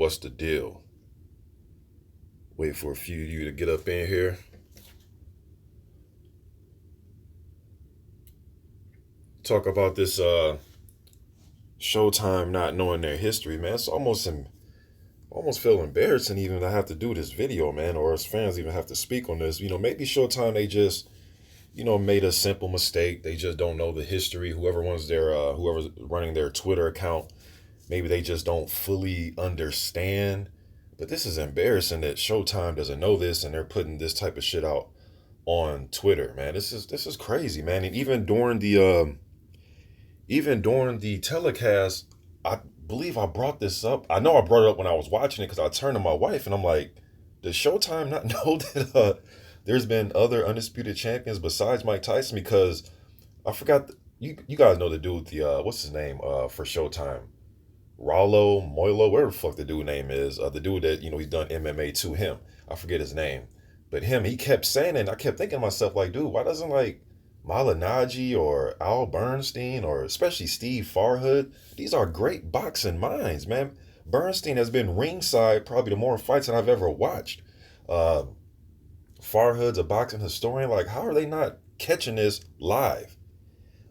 what's the deal? Wait for a few of you to get up in here. Talk about this Showtime not knowing their history, man. It's almost feel embarrassing even to have to do this video, man, or as fans even have to speak on this. Maybe Showtime they just made a simple mistake. They just don't know the history. Whoever's running their Twitter account, maybe they just don't fully understand. But this is embarrassing that Showtime doesn't know this and they're putting this type of shit out on Twitter, man. This is crazy, man. And even during the telecast, I believe I brought this up. I know I brought it up when I was watching it because I turned to my wife and I'm like, does Showtime not know that there's been other undisputed champions besides Mike Tyson? Because I forgot, you guys know the dude, the what's his name for Showtime? Rollo, Moilo, whatever the fuck the dude name is. The dude that, he's done MMA to him. I forget his name. But he kept saying it, and I kept thinking to myself, like, dude, why doesn't, like, Malinaji or Al Bernstein or especially Steve Farhood, these are great boxing minds, man. Bernstein has been ringside probably the more fights than I've ever watched. Uh, Farhood's a boxing historian. Like, how are they not catching this live?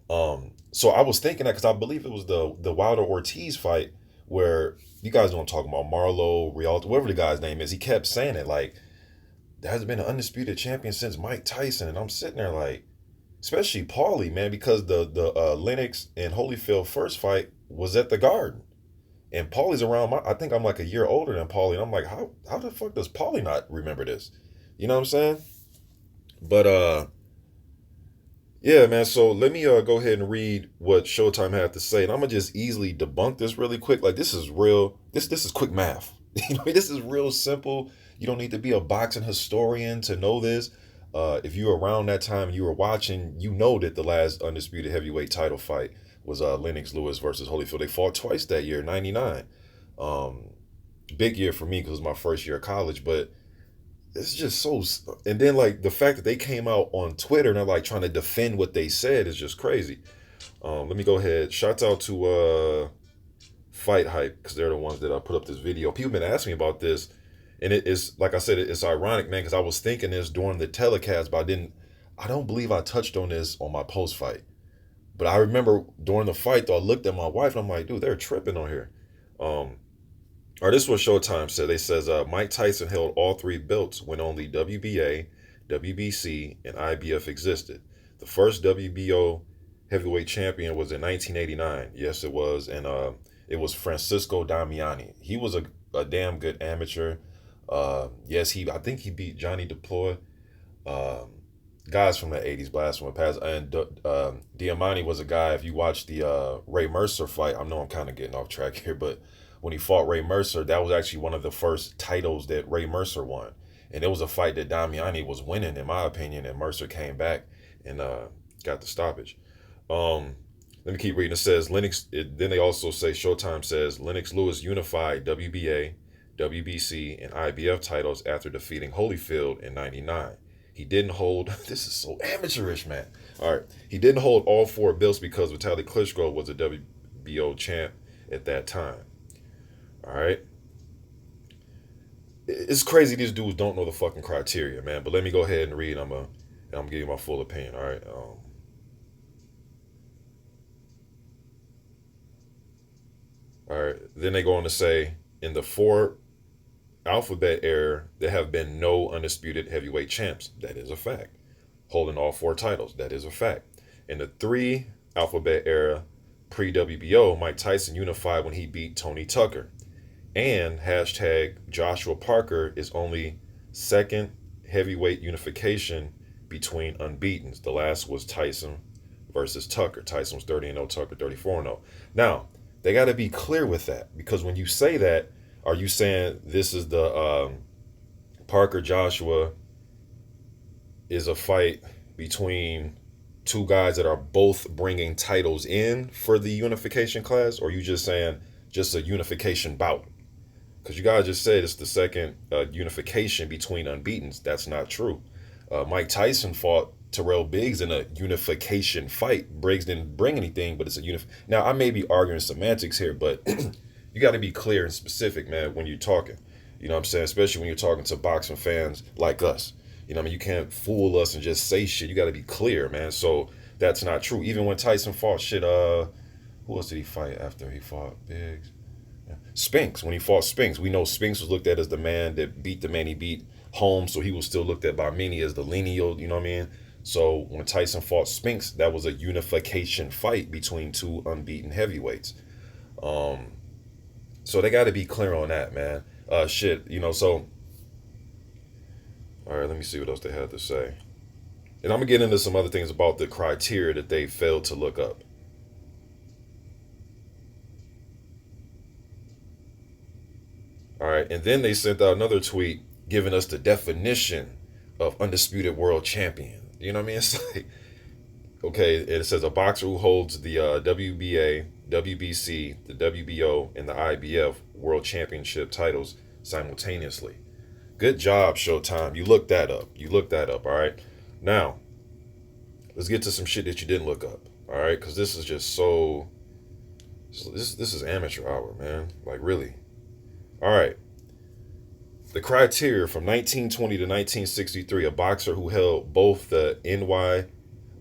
So I was thinking that because I believe it was the Wilder Ortiz fight where you guys know I'm talking about, Marlo, Rialto, whatever the guy's name is. He kept saying it like, there hasn't been an undisputed champion since Mike Tyson. And I'm sitting there like, especially Paulie, man, because the Lennox and Holyfield first fight was at the Garden. And Paulie's around I think I'm like a year older than Paulie. And I'm like, how the fuck does Paulie not remember this? You know what I'm saying? But yeah, man. So let me go ahead and read what Showtime had to say, and I'm gonna just easily debunk this really quick. Like, this is real. This is quick math. This is real simple. You don't need to be a boxing historian to know this. If you were around that time and you were watching, you know that the last undisputed heavyweight title fight was Lennox Lewis versus Holyfield. They fought twice that year, '99. Um, Big year for me because it was my first year of college, but it's just so. And then like the fact that they came out on Twitter and they're like trying to defend what they said is just crazy. Let me go ahead. Shouts out to Fight Hype because they're the ones that put up this video. People been asking me about this, and it is like I said, it's ironic, man, because I was thinking this during the telecast, but I don't believe I touched on this on my post fight. But I remember during the fight though, I looked at my wife and I'm like, dude, they're tripping on here. Um, or this is what Showtime said. They says Mike Tyson held all three belts when only WBA, WBC, and IBF existed. The first WBO heavyweight champion was in 1989. Yes, it was, and it was Francisco Damiani. He was a damn good amateur. Yes, I think he beat Johnny Deploy. Um, Guys from the 80s, blast from the past. And Diamante was a guy, if you watch the Ray Mercer fight, I know I'm kind of getting off track here, but when he fought Ray Mercer, that was actually one of the first titles that Ray Mercer won. And it was a fight that Damiani was winning, in my opinion, and Mercer came back and got the stoppage. Um, Let me keep reading. It says then they also say, Showtime says, Lennox Lewis unified WBA, WBC, and IBF titles after defeating Holyfield in '99. He didn't hold, this is so amateurish, man. All right. He didn't hold all four belts because Vitaly Klitschko was a WBO champ at that time. All right. It's crazy these dudes don't know the fucking criteria, man. But let me go ahead and read. I'm giving my full opinion. All right. All right. Then they go on to say, in the four alphabet era, there have been no undisputed heavyweight champs. That is a fact. Holding all four titles. That is a fact. In the three alphabet era, pre WBO, Mike Tyson unified when he beat Tony Tucker. And hashtag Joshua Parker is only second heavyweight unification between unbeatens. The last was Tyson versus Tucker. Tyson was 30-0, Tucker 34-0. Now, they got to be clear with that, because when you say that, are you saying this is the Parker Joshua is a fight between two guys that are both bringing titles in for the unification class, or are you just saying just a unification bout? Because you guys just said it's the second unification between unbeatens. That's not true. Mike Tyson fought Terrell Biggs in a unification fight. Briggs didn't bring anything, but it's a Now, I may be arguing semantics here, but you got to be clear and specific, man, when you're talking. You know what I'm saying? Especially when you're talking to boxing fans like us. You know what I mean? You can't fool us and just say shit. You got to be clear, man. So that's not true. Even when Tyson fought shit, who else did he fight after he fought Biggs? Spinks. When he fought Spinks, we know Spinks was looked at as the man that beat the man he beat home, so he was still looked at by many as the lineal, you know what I mean? So when Tyson fought Spinks, that was a unification fight between two unbeaten heavyweights. Um, so they got to be clear on that, man. Shit, you know, so, all right, let me see what else they had to say. And I'm going to get into some other things about the criteria that they failed to look up. All right, and then they sent out another tweet giving us the definition of undisputed world champion. You know what I mean? It's like, okay, it says a boxer who holds the WBA, WBC, the WBO, and the IBF world championship titles simultaneously. Good job, Showtime. You looked that up. You looked that up, all right? Now, let's get to some shit that you didn't look up, all right? Because this is just so. This is amateur hour, man. Like, really. All right. The criteria from 1920 to 1963, a boxer who held both the NY,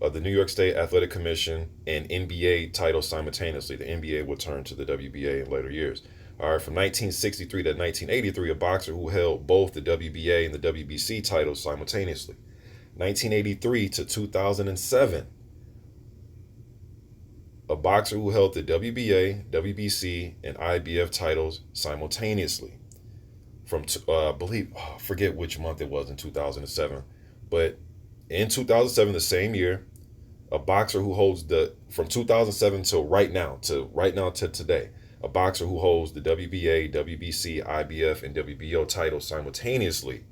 the New York State Athletic Commission, and NBA titles simultaneously. The NBA would turn to the WBA in later years. All right, from 1963 to 1983, a boxer who held both the WBA and the WBC titles simultaneously. 1983 to 2007, a boxer who held the WBA, WBC, and IBF titles simultaneously. From I believe, I forget which month it was in 2007, but in 2007, the same year, a boxer who holds the from 2007 till right now to today, a boxer who holds the WBA, WBC, IBF, and WBO titles simultaneously.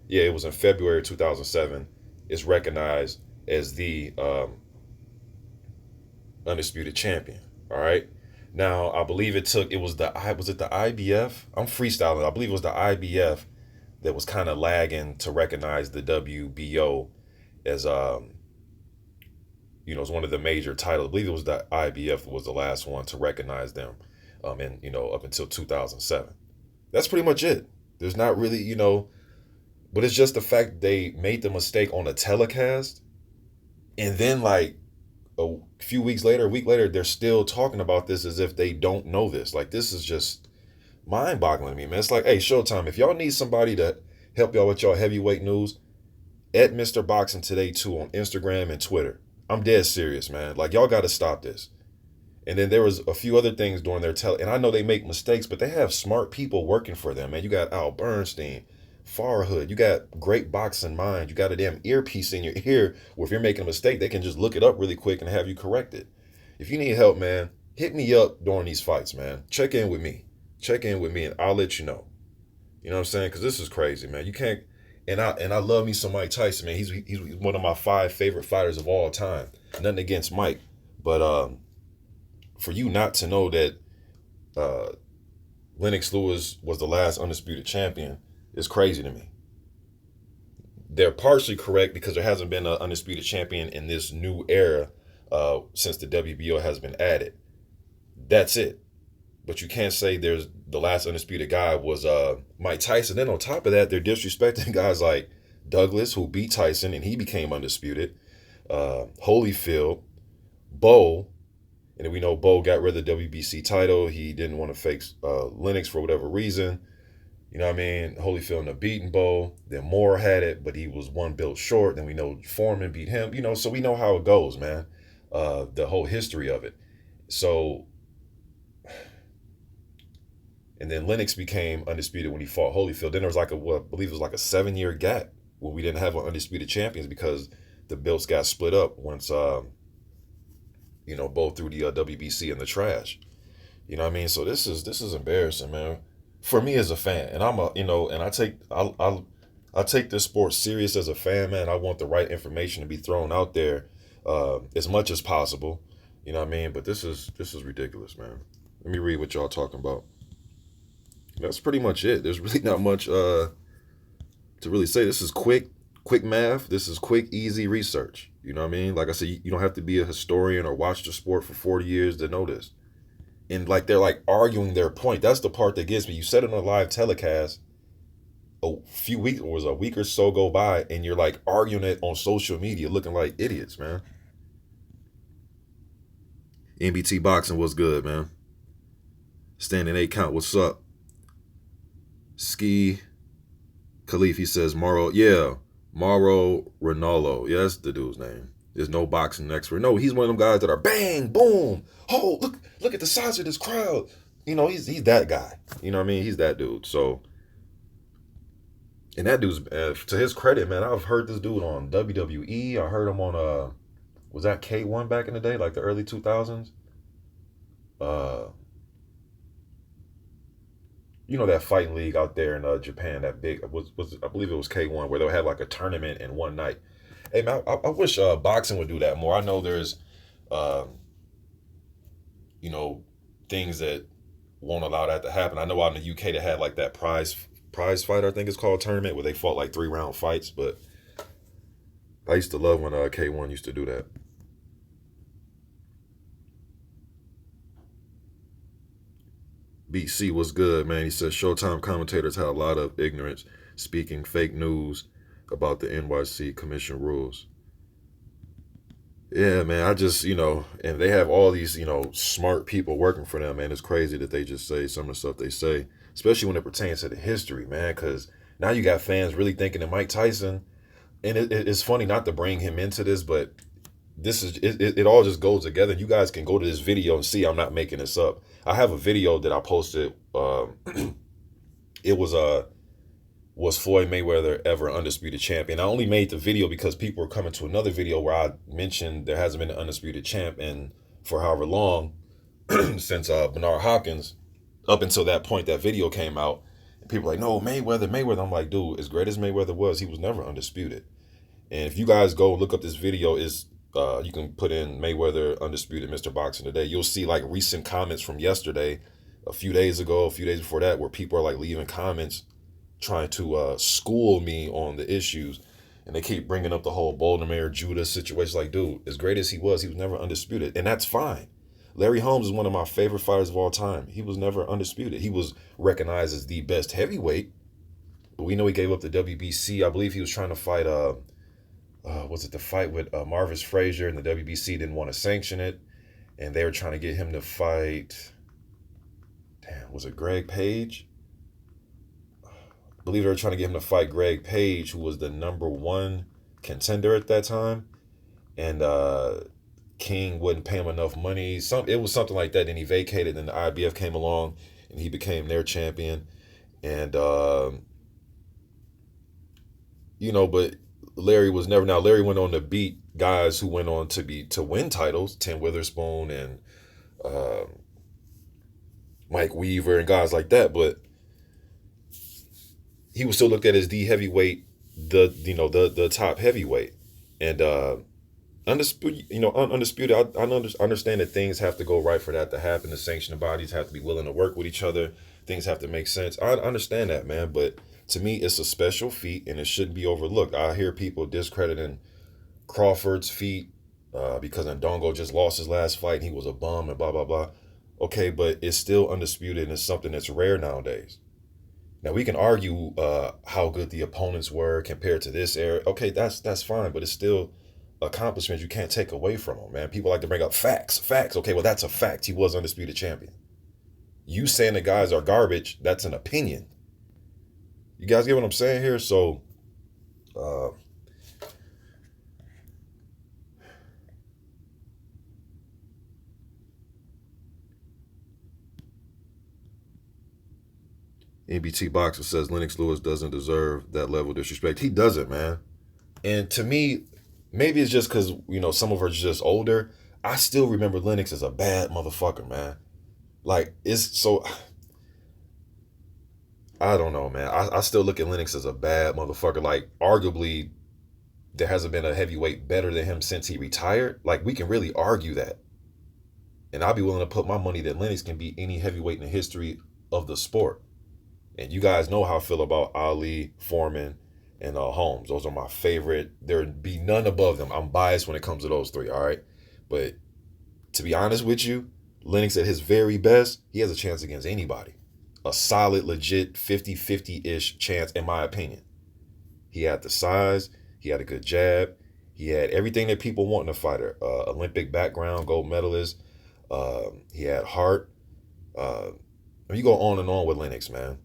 Yeah, it was in February 2007. Is recognized as the undisputed champion. All right. Now I believe it was the IBF. I'm freestyling. I believe it was the IBF that was kind of lagging to recognize the WBO as as one of the major titles. I believe it was the IBF was the last one to recognize them, and up until 2007. That's pretty much it. There's not really but it's just the fact they made the mistake on a telecast, and then like a few weeks later, a week later, they're still talking about this as if they don't know this. Like, this is just mind-boggling to me, man. It's like, hey, Showtime, if y'all need somebody to help y'all with y'all heavyweight news, at Mr. Boxing Today too on Instagram and Twitter. I'm dead serious, man. Like, y'all got to stop this. And then there was a few other things during their and I know they make mistakes, but they have smart people working for them, man. You got Al Bernstein, Farhood, you got great boxing mind. You got a damn earpiece in your ear where if you're making a mistake, they can just look it up really quick and have you correct it. If you need help, man, hit me up during these fights, man. Check in with me. Check in with me and I'll let you know. You know what I'm saying? Because this is crazy, man. You can't, and I love me some Mike Tyson, man. He's one of my 5 favorite fighters of all time. Nothing against Mike, but for you not to know that Lennox Lewis was the last undisputed champion is crazy to me. They're partially correct because there hasn't been an undisputed champion in this new era since the WBO has been added. That's it. But you can't say there's the last undisputed guy was Mike Tyson. Then on top of that, they're disrespecting guys like Douglas, who beat Tyson and he became undisputed. Holyfield, Bo, and we know Bo got rid of the WBC title. He didn't want to face Lennox for whatever reason. You know what I mean? Holyfield ended up beating Bo. Then Moore had it, but he was one built short. Then we know Foreman beat him. So we know how it goes, man. The whole history of it. So, and then Lennox became undisputed when he fought Holyfield. Then there was I believe it was like a 7-year gap where we didn't have an undisputed champions because the belts got split up once, Bo threw the WBC in the trash. You know what I mean? So this is embarrassing, man. For me as a fan, and I'm and I take this sport serious as a fan, man. I want the right information to be thrown out there as much as possible. You know what I mean? But this is ridiculous, man. Let me read what y'all talking about. That's pretty much it. There's really not much to really say. This is quick math. This is quick, easy research. You know what I mean? Like I said, you don't have to be a historian or watch the sport for 40 years to know this. and like they're like arguing their point. That's the part that gets me. You said it on a live telecast a few weeks, or was a week or so go by, and you're like arguing it on social media, looking like idiots, man. NBT Boxing was good, man. Standing 8 count. What's up? Ski Khalif, he says Mauro, yeah, Mauro Ronaldo. Yeah, that's the dude's name. There's no boxing expert. No, he's one of them guys that are bang, boom. Oh, look at the size of this crowd. You know, he's that guy. You know what I mean? He's that dude. So, and that dude's, to his credit, man, I've heard this dude on WWE. I heard him on, was that K1 back in the day, like the early 2000s? Uh, you know that fighting league out there in Japan, that big was I believe it was K1, where they'll have like a tournament in one night. Hey man, I wish boxing would do that more. I know there's, uh, you know, things that won't allow that to happen. I know out in the UK they had like that prize fight, I think it's called, tournament, where they fought like 3 round fights. But I used to love when K1 used to do that. BC was good, man. He says Showtime commentators had a lot of ignorance, speaking fake news about the NYC commission rules. Yeah, man, I just, and they have all these, smart people working for them, man. It's crazy that they just say some of the stuff they say, especially when it pertains to the history, man, because now you got fans really thinking that Mike Tyson, and it's funny not to bring him into this, but it all just goes together. You guys can go to this video and see I'm not making this up. I have a video that I posted. It was Floyd Mayweather ever undisputed champion? I only made the video because people were coming to another video where I mentioned there hasn't been an undisputed champ in for however long since Bernard Hopkins. Up until that point, that video came out, and people were like, no, Mayweather. I'm like, dude, as great as Mayweather was, he was never undisputed. And if you guys go look up this video, you can put in Mayweather undisputed Mr. Boxing today. You'll see like recent comments from yesterday, a few days ago, a few days before that, where people are like leaving comments trying to school me on the issues, and they keep bringing up the whole Baltimore Judah situation. Like, dude, as great as he was never undisputed, and that's fine. Larry Holmes is one of my favorite fighters of all time. He was never undisputed. He was recognized as the best heavyweight, but we know he gave up the WBC. I believe he was trying to fight was it the fight with Marvis Frazier, and the WBC didn't want to sanction it, and they were trying to get him to fight, was it Greg Page? I believe they were trying to get him to fight Greg Page, who was the #1 contender at that time, and King wouldn't pay him enough money. It was something like that. Then he vacated, and the IBF came along, and he became their champion. And but Larry was never. Now Larry went on to beat guys who went on to win titles, Tim Witherspoon and Mike Weaver and guys like that, but he was still looked at as the heavyweight, the top heavyweight. And undisputed. I understand that things have to go right for that to happen. The sanctioning bodies have to be willing to work with each other. Things have to make sense. I understand that, man. But to me, it's a special feat, and it shouldn't be overlooked. I hear people discrediting Crawford's feat because Ndongo just lost his last fight and he was a bum and blah, blah, blah. Okay, but it's still undisputed, and it's something that's rare nowadays. Now, we can argue how good the opponents were compared to this era. Okay, that's fine, but it's still accomplishments you can't take away from them, man. People like to bring up facts. Okay, well, that's a fact. He was undisputed champion. You saying the guys are garbage, that's an opinion. You guys get what I'm saying here? So, NBT Boxer says Lennox Lewis doesn't deserve that level of disrespect. He doesn't, man. And to me, maybe it's just because, some of us are just older. I still remember Lennox as a bad motherfucker, man. Like, it's so... I don't know, man. I still look at Lennox as a bad motherfucker. Like, arguably, there hasn't been a heavyweight better than him since he retired. Like, we can really argue that. And I'll be willing to put my money that Lennox can beat any heavyweight in the history of the sport. And you guys know how I feel about Ali, Foreman, and Holmes. Those are my favorite. There'd be none above them. I'm biased when it comes to those three, all right? But to be honest with you, Lennox at his very best, he has a chance against anybody. A solid, legit 50-50-ish chance, in my opinion. He had the size, he had a good jab, he had everything that people want in a fighter. Olympic background, gold medalist. He had heart. You go on and on with Lennox, man.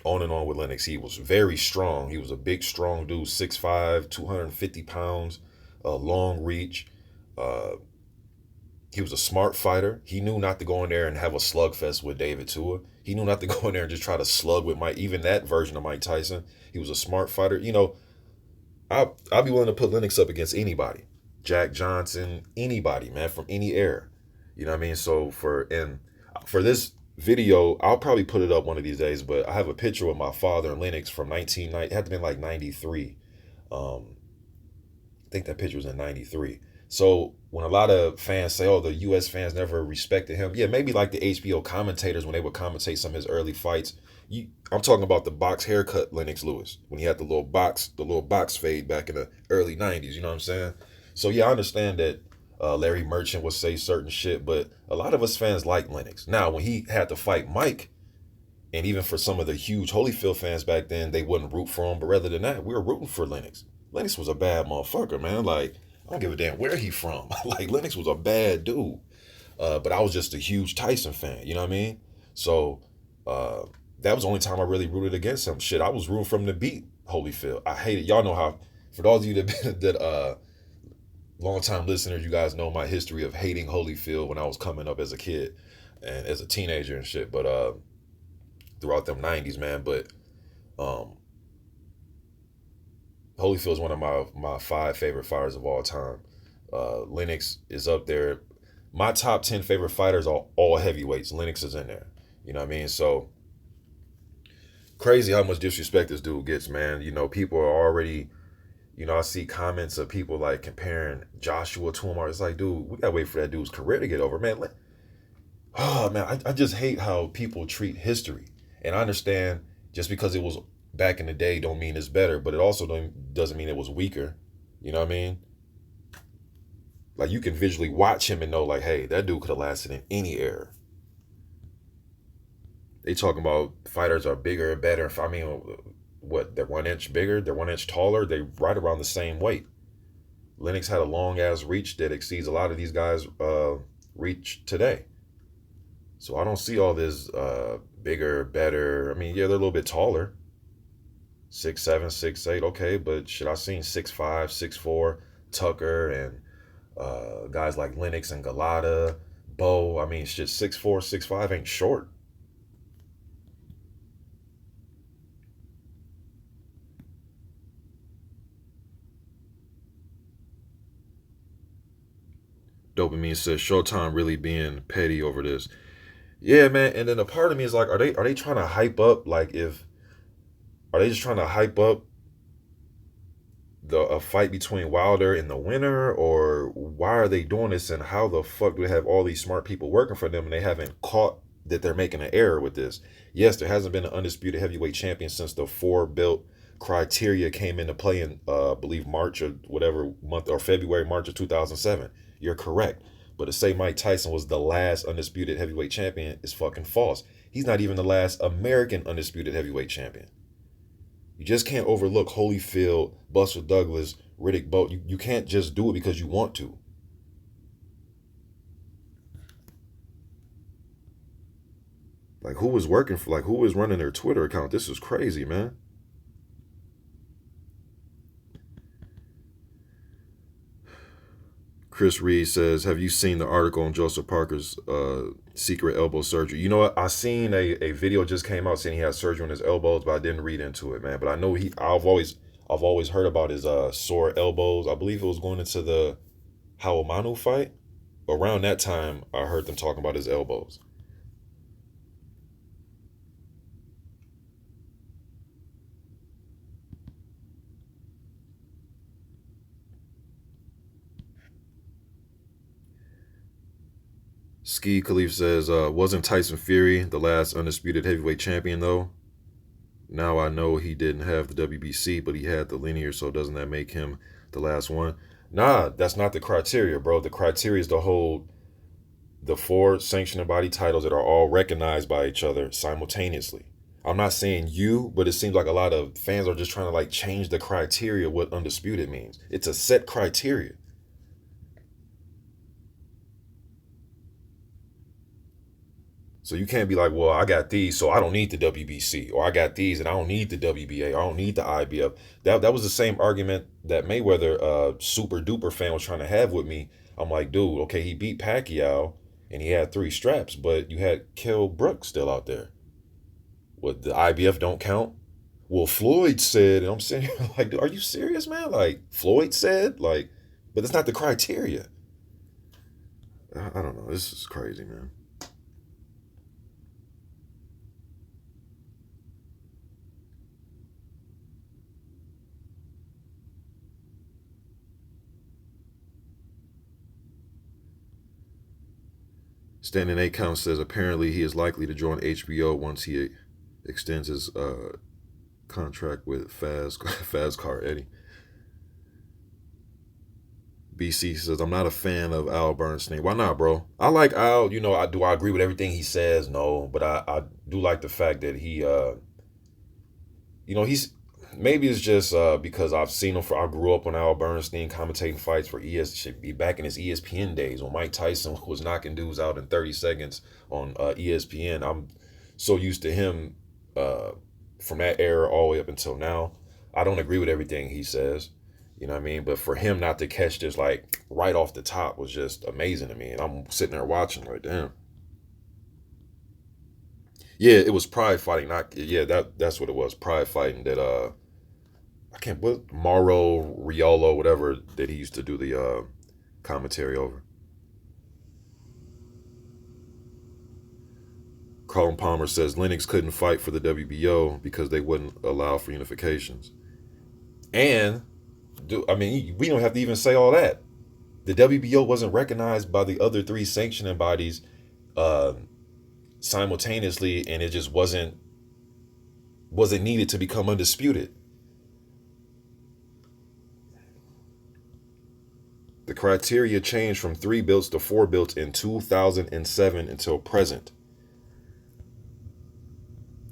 On and on with Lennox. He was very strong. He was a big, strong dude, 6'5", 250 pounds, long reach. Uh, he was a smart fighter. He knew not to go in there and have a slugfest with David Tua. He knew not to go in there and just try to slug with Mike, even that version of Mike Tyson. He was a smart fighter. I'll be willing to put Lennox up against anybody. Jack Johnson, anybody, man, from any era. You know what I mean? So for this video, I'll probably put it up one of these days, but I have a picture with my father and Lennox from 1990. It had to be like 93. I think that picture was in 93. So when a lot of fans say, oh, the US fans never respected him, yeah, maybe like the HBO commentators when they would commentate some of his early fights. I'm talking about the box haircut Lennox Lewis, when he had the little box fade back in the early 90s, you know what I'm saying? So yeah, I understand that Larry Merchant would say certain shit, but a lot of us fans like Lennox. Now, when he had to fight Mike, and even for some of the huge Holyfield fans back then, they wouldn't root for him, but rather than that, we were rooting for Lennox. Lennox was a bad motherfucker, man. Like, I don't give a damn where he from. Like, Lennox was a bad dude. But I was just a huge Tyson fan, you know what I mean? So that was the only time I really rooted against him. Shit, I was rooting for him to beat Holyfield. I hate it. Y'all know how, for those of you that long time listeners, you guys know my history of hating Holyfield when I was coming up as a kid and as a teenager and shit. But throughout them 90s, man. But Holyfield's one of my 5 favorite fighters of all time. Lennox is up there. My top 10 favorite fighters are all heavyweights. Lennox is in there. You know what I mean? So crazy how much disrespect this dude gets, man. You know, people are already, I see comments of people like comparing Joshua to him. It's like, dude, we gotta wait for that dude's career to get over, man. Oh man, I just hate how people treat history. And I understand just because it was back in the day don't mean it's better, but it also doesn't mean it was weaker. You know what I mean? Like, you can visually watch him and know, like, hey, that dude could have lasted in any era. They talking about fighters are bigger and better. I mean, what, they're 1 inch bigger, they're 1 inch taller, they right around the same weight. Lennox had a long ass reach that exceeds a lot of these guys' reach today. So I don't see all this bigger, better. I mean, yeah, they're a little bit taller. 6'7", 6'8", okay, but shit, I've seen 6'5", 6'4", Tucker and guys like Lennox and Galata, Bo. I mean, shit, 6'4", 6'5" ain't short. Dopamine says Showtime really being petty over this. Yeah, man. And then a part of me is like, are they trying to hype up? Like, are they just trying to hype up a fight between Wilder and the winner, or why are they doing this? And how the fuck do they have all these smart people working for them and they haven't caught that they're making an error with this? Yes, there hasn't been an undisputed heavyweight champion since the 4-belt criteria came into play in, I believe, March or whatever month, or February, March of 2007. You're correct. But to say Mike Tyson was the last undisputed heavyweight champion is fucking false. He's not even the last American undisputed heavyweight champion. You just can't overlook Holyfield, Buster Douglas, Riddick Bowe. You can't just do it because you want to. Like, who was running their Twitter account? This is crazy, man. Chris Reed says, have you seen the article on Joseph Parker's secret elbow surgery? You know what? I seen a video just came out saying he had surgery on his elbows, but I didn't read into it, man. But I know I've always heard about his sore elbows. I believe it was going into the Hawamanu fight. Around that time, I heard them talking about his elbows. Ski Khalif says, wasn't Tyson Fury the last undisputed heavyweight champion, though? Now I know he didn't have the WBC, but he had the linear, so doesn't that make him the last one? Nah, that's not the criteria, bro. The criteria is to hold the four sanctioning body titles that are all recognized by each other simultaneously. I'm not saying you, but it seems like a lot of fans are just trying to like change the criteria of what undisputed means. It's a set criteria. So you can't be like, well, I got these, so I don't need the WBC, or I got these and I don't need the WBA, or I don't need the IBF. That was the same argument that Mayweather, super duper fan, was trying to have with me. I'm like, dude, okay, he beat Pacquiao and he had three straps, but you had Kell Brook still out there. What, the IBF don't count? Well, Floyd said, and I'm saying, like, are you serious, man? Like, Floyd said, like, but it's not the criteria. I don't know. This is crazy, man. Standing 8 count says apparently he is likely to join HBO once he extends his contract with Faz Car Eddie. BC says I'm not a fan of Al Bernstein. Why not, bro? I like Al. You know, I agree with everything he says? No, but I do like the fact that he he's, maybe it's just because I've seen him I grew up on Al Bernstein commentating fights for should be back in his ESPN days when Mike Tyson was knocking dudes out in 30 seconds on ESPN. I'm so used to him from that era all the way up until now. I don't agree with everything he says. You know what I mean? But for him not to catch this like right off the top was just amazing to me. And I'm sitting there watching like, damn. Yeah, it was pride fighting. Not yeah, that's what it was. Pride fighting that I can't what Mauro Riolo, whatever that he used to do the commentary over. Colin Palmer says Lennox couldn't fight for the WBO because they wouldn't allow for unifications. And I mean, we don't have to even say all that. The WBO wasn't recognized by the other three sanctioning bodies uh, simultaneously, and it just wasn't needed to become undisputed. The criteria changed from 3 belts to 4 belts in 2007 until present.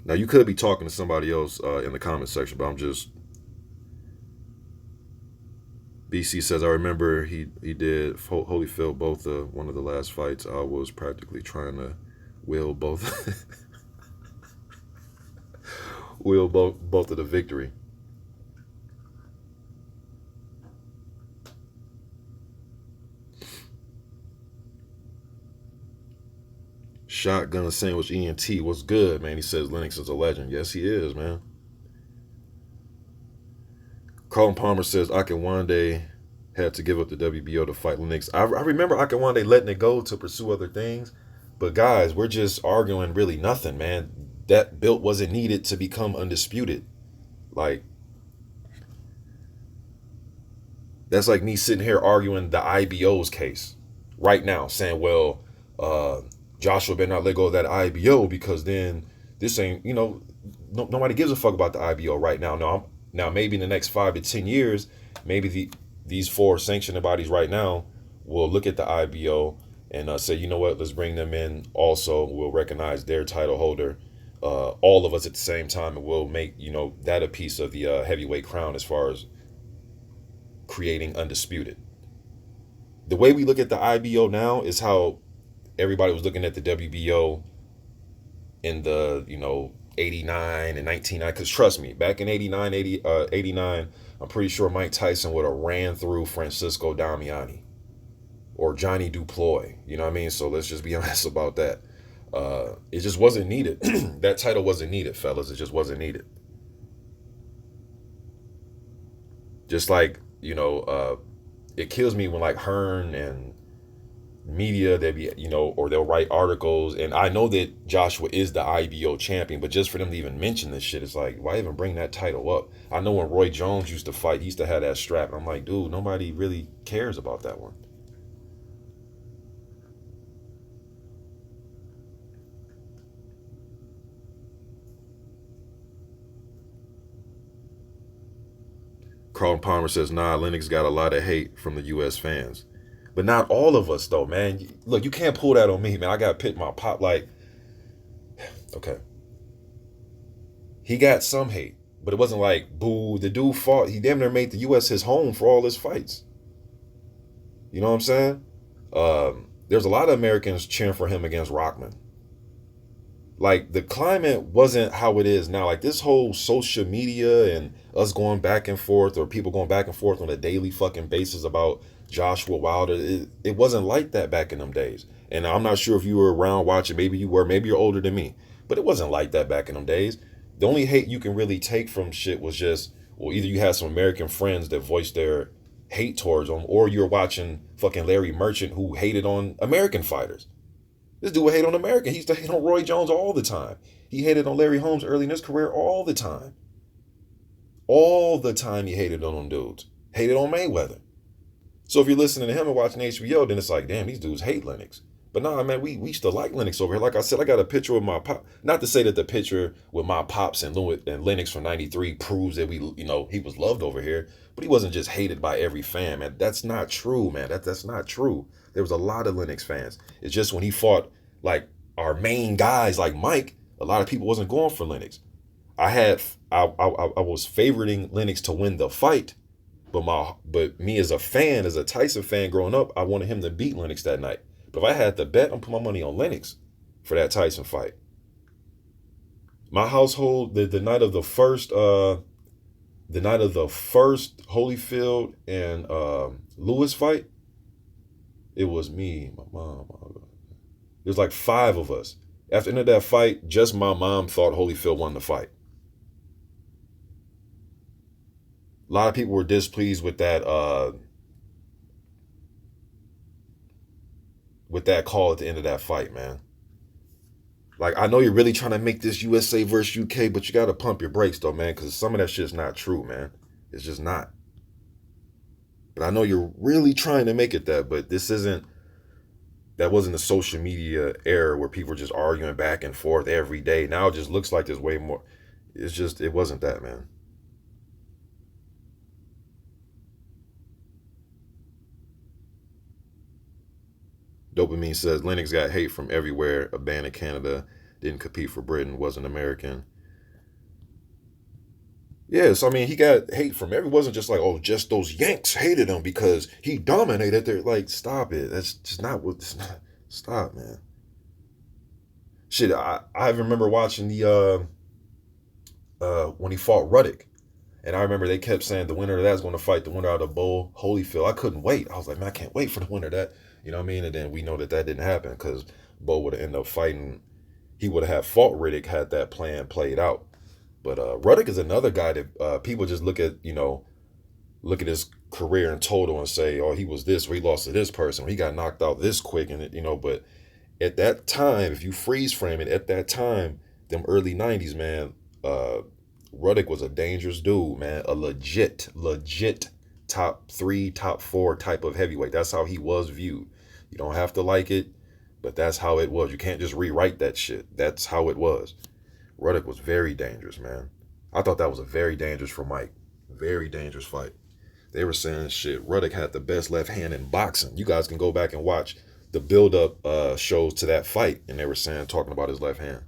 Now you could be talking to somebody else in the comment section, but I'm just. BC says I remember he did Holyfield both one of the last fights. I was practically trying to will both will both of the victory. Shotgun Sandwich ENT, what's good, man? He says Lennox is a legend. Yes, he is, man. Colin Palmer says Akinwande had to give up the WBO to fight Lennox. I remember Akinwande letting it go to pursue other things. But guys, we're just arguing really nothing, man. That belt wasn't needed to become undisputed. Like, that's like me sitting here arguing the IBO's case right now, saying, well, Joshua better not let go of that IBO because then this ain't, nobody gives a fuck about the IBO right now. Now maybe in the next 5 to 10 years, maybe these four sanctioning bodies right now will look at the IBO and say, you know what, let's bring them in. Also, we'll recognize their title holder, all of us at the same time, and we'll make that a piece of the heavyweight crown as far as creating undisputed. The way we look at the IBO now is how everybody was looking at the WBO in the 89 and 1990. Because trust me, back in 89, I'm pretty sure Mike Tyson would have ran through Francisco Damiani or Johnny Duploy. You know what I mean? So let's just be honest about that. It just wasn't needed. That title wasn't needed, fellas. It just wasn't needed. Just like, it kills me when like Hearn and media, they be, or they'll write articles. And I know that Joshua is the IBO champion, but just for them to even mention this shit, it's like, why even bring that title up? I know when Roy Jones used to fight, he used to have that strap. And I'm like, dude, nobody really cares about that one. Carlton Palmer says, nah, Lennox got a lot of hate from the U.S. fans. But not all of us though, man. Look, you can't pull that on me, man. I got pit my pop like, okay, he got some hate, but it wasn't like boo. The dude fought. He damn near made the U.S. his home for all his fights. You know what I'm saying? There's a lot of Americans cheering for him against Rockman. Like the climate wasn't how it is now. Like this whole social media and us going back and forth, or people going back and forth on a daily fucking basis about Joshua Wilder. It wasn't like that back in them days. And I'm not sure if you were around watching. Maybe you were. Maybe you're older than me. But it wasn't like that back in them days. The only hate you can really take from shit was just, well, either you had some American friends that voiced their hate towards them, or you're watching fucking Larry Merchant who hated on American fighters. This dude would hate on American. He used to hate on Roy Jones all the time. He hated on Larry Holmes early in his career all the time. All the time he hated on them dudes. Hated on Mayweather. So if you're listening to him and watching HBO, then it's like, damn, these dudes hate Lennox. But nah, man, we used to like Lennox over here. Like I said, I got a picture with my pop. Not to say that the picture with my pops and Lennox from '93 proves that he was loved over here. But he wasn't just hated by every fan, man. That's not true, man. That's not true. There was a lot of Lennox fans. It's just when he fought like our main guys like Mike, a lot of people wasn't going for Lennox. I was favoriting Lennox to win the fight, but me as a fan, as a Tyson fan growing up, I wanted him to beat Lennox that night. But if I had to bet, I'm putting my money on Lennox for that Tyson fight. My household, the night of the first Holyfield and Lewis fight, it was me, my mom. There's like 5 of us. After the end of that fight, just my mom thought Holyfield won the fight. A lot of people were displeased with that call at the end of that fight, man. Like, I know you're really trying to make this USA versus UK, but you got to pump your brakes, though, man, because some of that shit's not true, man. It's just not. But I know you're really trying to make it that, but that wasn't a social media era where people were just arguing back and forth every day. Now it just looks like there's way more. It wasn't that, man. Dopamine says Lennox got hate from everywhere. A band in Canada, didn't compete for Britain, wasn't American. Yeah, so I mean, he got hate from everyone. It wasn't just like, oh, just those Yanks hated him because he dominated. They're like, stop it. That's just not what. Stop, man. Shit, I remember watching the when he fought Ruddock, and I remember they kept saying the winner of that is going to fight the winner out of Bull Holyfield. I couldn't wait. I was like, man, I can't wait for the winner of that. You know what I mean? And then we know that didn't happen because Bo would have ended up fighting. He would have fought Riddick had that plan played out. But Ruddock is another guy that people just look at his career in total and say, oh, he was this, or he lost to this person, or he got knocked out this quick, and but at that time, if you freeze frame it, at that time, them early '90s, man, Ruddock was a dangerous dude, man, a legit top 3, top 4 type of heavyweight. That's how he was viewed. You don't have to like it, but that's how it was. You can't just rewrite that shit. That's how it was. Ruddock was very dangerous, man. I thought that was a very dangerous for Mike. Very dangerous fight. They were saying shit. Ruddock had the best left hand in boxing. You guys can go back and watch the build-up shows to that fight, and they were talking about his left hand.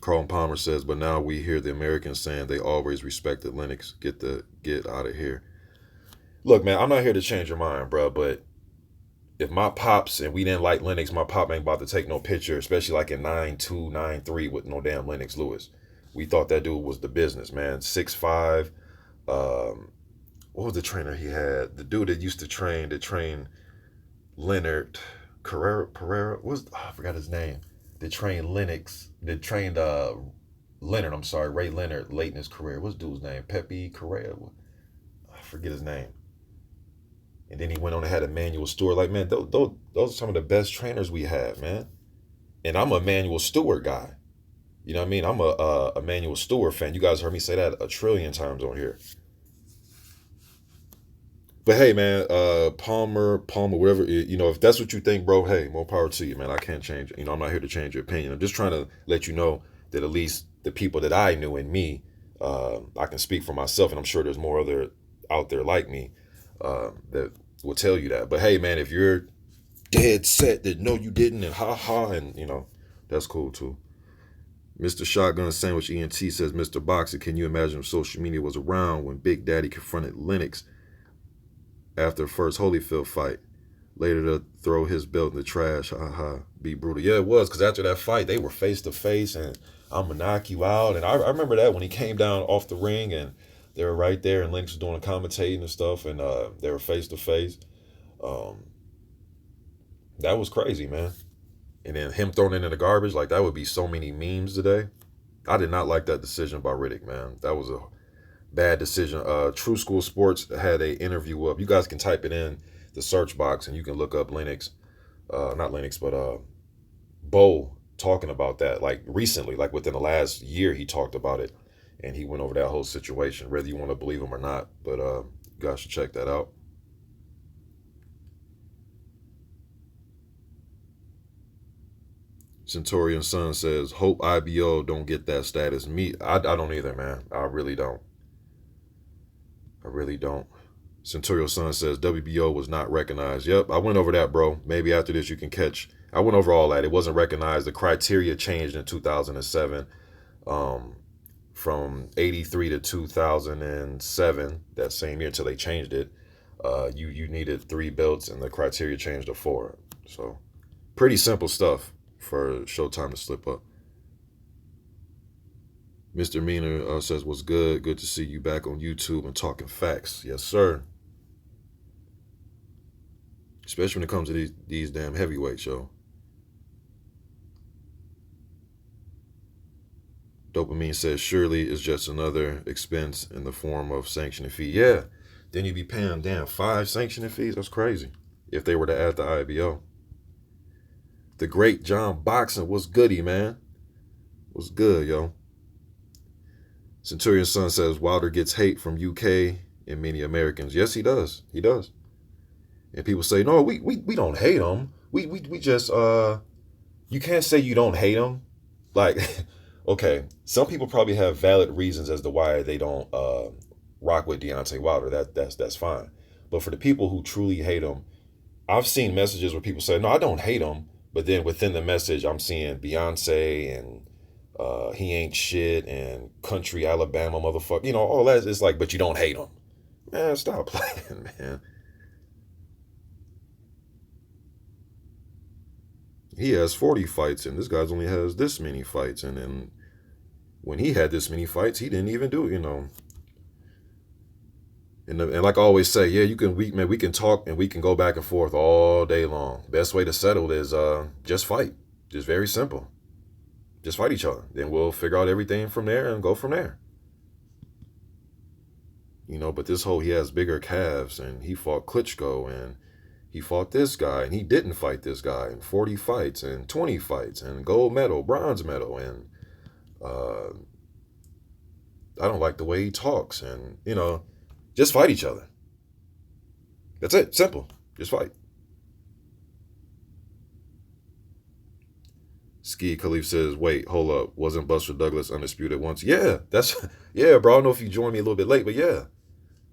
Carlton Palmer says, but now we hear the Americans saying they always respected Lennox. Get out of here. Look, man, I'm not here to change your mind, bro, but if my pops and we didn't like Lennox, my pop ain't about to take no picture, especially like in 9'2", 9'3" with no damn Lennox Lewis. We thought that dude was the business, man. 6'5". What was the trainer he had? The dude that used to train Leonard Pereira. I forgot his name. That trained Lennox. That trained Leonard. I'm sorry, Ray Leonard late in his career. What's dude's name? Pepe Correa. I forget his name. And then he went on and had Emmanuel Stewart. Like, man, those are some of the best trainers we have, man. And I'm a Emmanuel Stewart guy. You know what I mean? I'm a Emmanuel Stewart fan. You guys heard me say that a trillion times on here. But hey, man, Palmer, whatever, if that's what you think, bro, hey, more power to you, man. I can't change it. I'm not here to change your opinion. I'm just trying to let you know that at least the people that I knew and me I can speak for myself, and I'm sure there's more other out there like me that will tell you that. But hey, man, if you're dead set that no, you didn't, and ha ha, and that's cool too. Mr. Shotgun Sandwich ENT says, Mr. Boxer, can you imagine if social media was around when Big Daddy confronted Lennox after the first Holyfield fight? Later to throw his belt in the trash. Ha ha. Be brutal. Yeah, it was, because after that fight, they were face to face, and I'm going to knock you out. And I remember that when he came down off the ring, and they were right there, and Lennox was doing the commentating and stuff, and they were face to face. That was crazy, man. And then him throwing it in the garbage, like that would be so many memes today. I did not like that decision by Riddick, man. That was a bad decision. True School Sports had a interview up. You guys can type it in the search box and you can look up Lennox, not Lennox, but Bo talking about that. Like recently, like within the last year, he talked about it, and he went over that whole situation, whether you want to believe him or not. But you guys should check that out. Centurion Son says, hope IBO don't get that status. I don't either, man. I really don't. I really don't. Centurion Son says, WBO was not recognized. Yep, I went over that, bro. Maybe after this you can catch. I went over all that. It wasn't recognized. The criteria changed in 2007. From 83 to 2007, that same year until they changed it. You needed 3 belts, and the criteria changed to 4. So, pretty simple stuff for Showtime to slip up. Mr. Meaner says, what's good? Good to see you back on YouTube and talking facts. Yes, sir. Especially when it comes to these damn heavyweights, yo. Dopamine says, surely it's just another expense in the form of sanctioning fee. Yeah, then you'd be paying them, damn, 5 sanctioning fees. That's crazy. If they were to add the IBO. The great John Boxing, what's goody, man? What's good, yo? Centurion Son says, Wilder gets hate from UK and many Americans. Yes, he does. He does. And people say, no, we don't hate him. We just, you can't say you don't hate him. Like, okay, some people probably have valid reasons as to why they don't rock with Deontay Wilder. That's fine. But for the people who truly hate him, I've seen messages where people say, no, I don't hate him. But then within the message, I'm seeing Beyonce and he ain't shit and country Alabama motherfucker. All that. It's like, but you don't hate him. Man, stop playing, man. He has 40 fights, and this guy's only has this many fights. And then when he had this many fights, he didn't even do, And like I always say, yeah, we can talk and we can go back and forth all day long. Best way to settle it is just fight. Just very simple. Just fight each other. Then we'll figure out everything from there and go from there. But this whole, he has bigger calves, and he fought Klitschko, and he fought this guy, and he didn't fight this guy, and 40 fights, and 20 fights, and gold medal, bronze medal, and I don't like the way he talks, and, just fight each other. That's it. Simple. Just fight. Ski Khalif says, wait, hold up. Wasn't Buster Douglas undisputed once? Yeah, yeah, bro. I don't know if you joined me a little bit late, but yeah.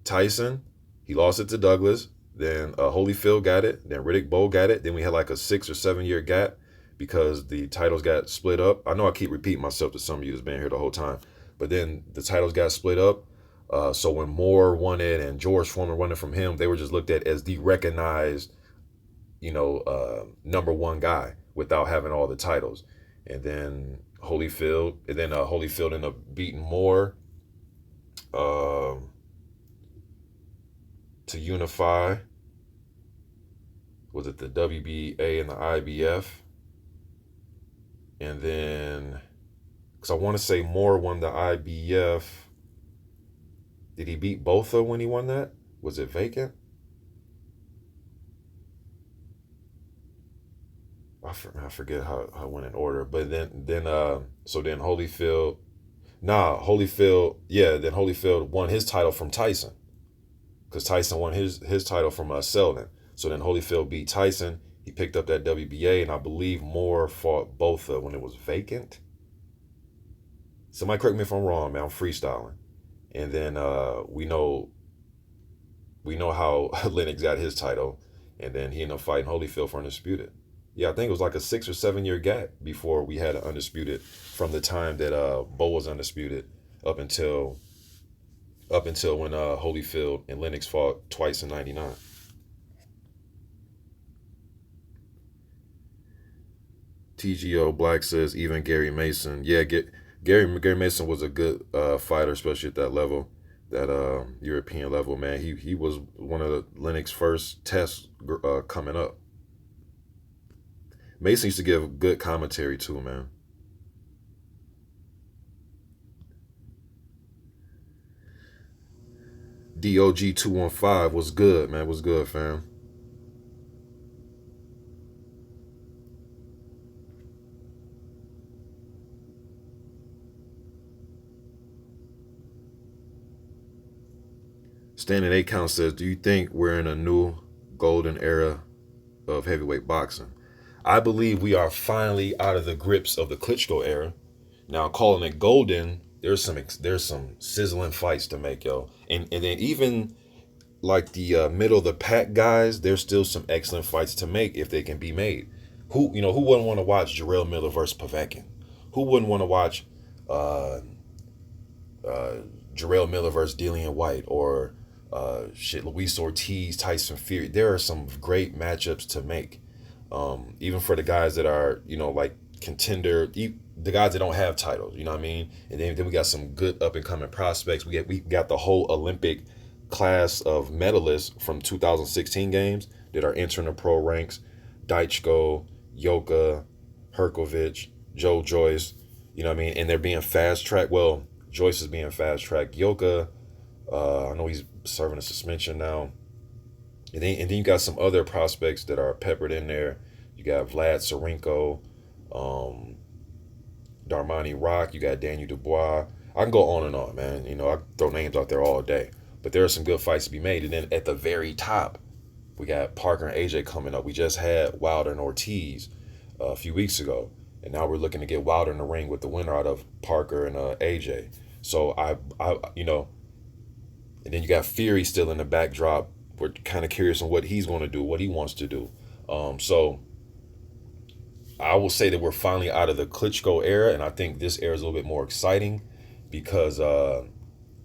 Tyson, he lost it to Douglas. Then Holyfield got it. Then Riddick Bowe got it. Then we had like a 6 or 7 year gap because the titles got split up. I know I keep repeating myself to some of you that's been here the whole time. But then the titles got split up. So when Moore won it and George Foreman won it from him, they were just looked at as the recognized, number one guy without having all the titles. And then Holyfield ended up beating Moore to unify. Was it the WBA and the IBF? And then, because I want to say Moore won the IBF. Did he beat Botha when he won that? Was it vacant? I forget how I went in order. But then Holyfield, then Holyfield won his title from Tyson. Because Tyson won his title from Selden. So then Holyfield beat Tyson. He picked up that WBA, and I believe Moore fought Botha when it was vacant. Somebody correct me if I'm wrong, man. I'm freestyling. and then we know how Lennox got his title, and then he ended up fighting Holyfield for undisputed. Yeah, I think it was like a 6 or 7 year gap before we had an undisputed from the time that Bo was undisputed up until when Holyfield and Lennox fought twice in '99. TGO Black says even Gary Mason. Yeah, Gary Mason was a good fighter, especially at that level, that European level. Man, he was one of the Lennox first tests coming up. Mason used to give good commentary too, man. DOG 215 was good, man. Was good, fam. Standing 8 count says, "Do you think we're in a new golden era of heavyweight boxing?" I believe we are finally out of the grips of the Klitschko era. Now, calling it golden, there's some sizzling fights to make, yo, and then even like the middle of the pack guys, there's still some excellent fights to make if they can be made. Who wouldn't want to watch Jarrell Miller versus Povetkin? Who wouldn't want to watch uh, uh, Jarrell Miller versus Dillian White, or Luis Ortiz, Tyson Fury? There are some great matchups to make. Even for the guys that are, like contender, the guys that don't have titles, you know what I mean? And then we got some good up and coming prospects. We got the whole Olympic class of medalists from 2016 games that are entering the pro ranks. Daichko, Yoka, Herkovich, Joe Joyce, you know what I mean? And they're being fast tracked. Well, Joyce is being fast tracked. Yoka, I know he's serving a suspension now. And then you got some other prospects that are peppered in there. You got Vlad Sarenko, um, Darmani Rock. You got Daniel Dubois. I can go on and on, man. I throw names out there all day. But there are some good fights to be made. And then at the very top, we got Parker and AJ coming up. We just had Wilder and Ortiz a few weeks ago. And now we're looking to get Wilder in the ring with the winner out of Parker and AJ. So and then you got Fury still in the backdrop. We're kind of curious on what he's going to do, what he wants to do. So I will say that we're finally out of the Klitschko era, and I think this era is a little bit more exciting because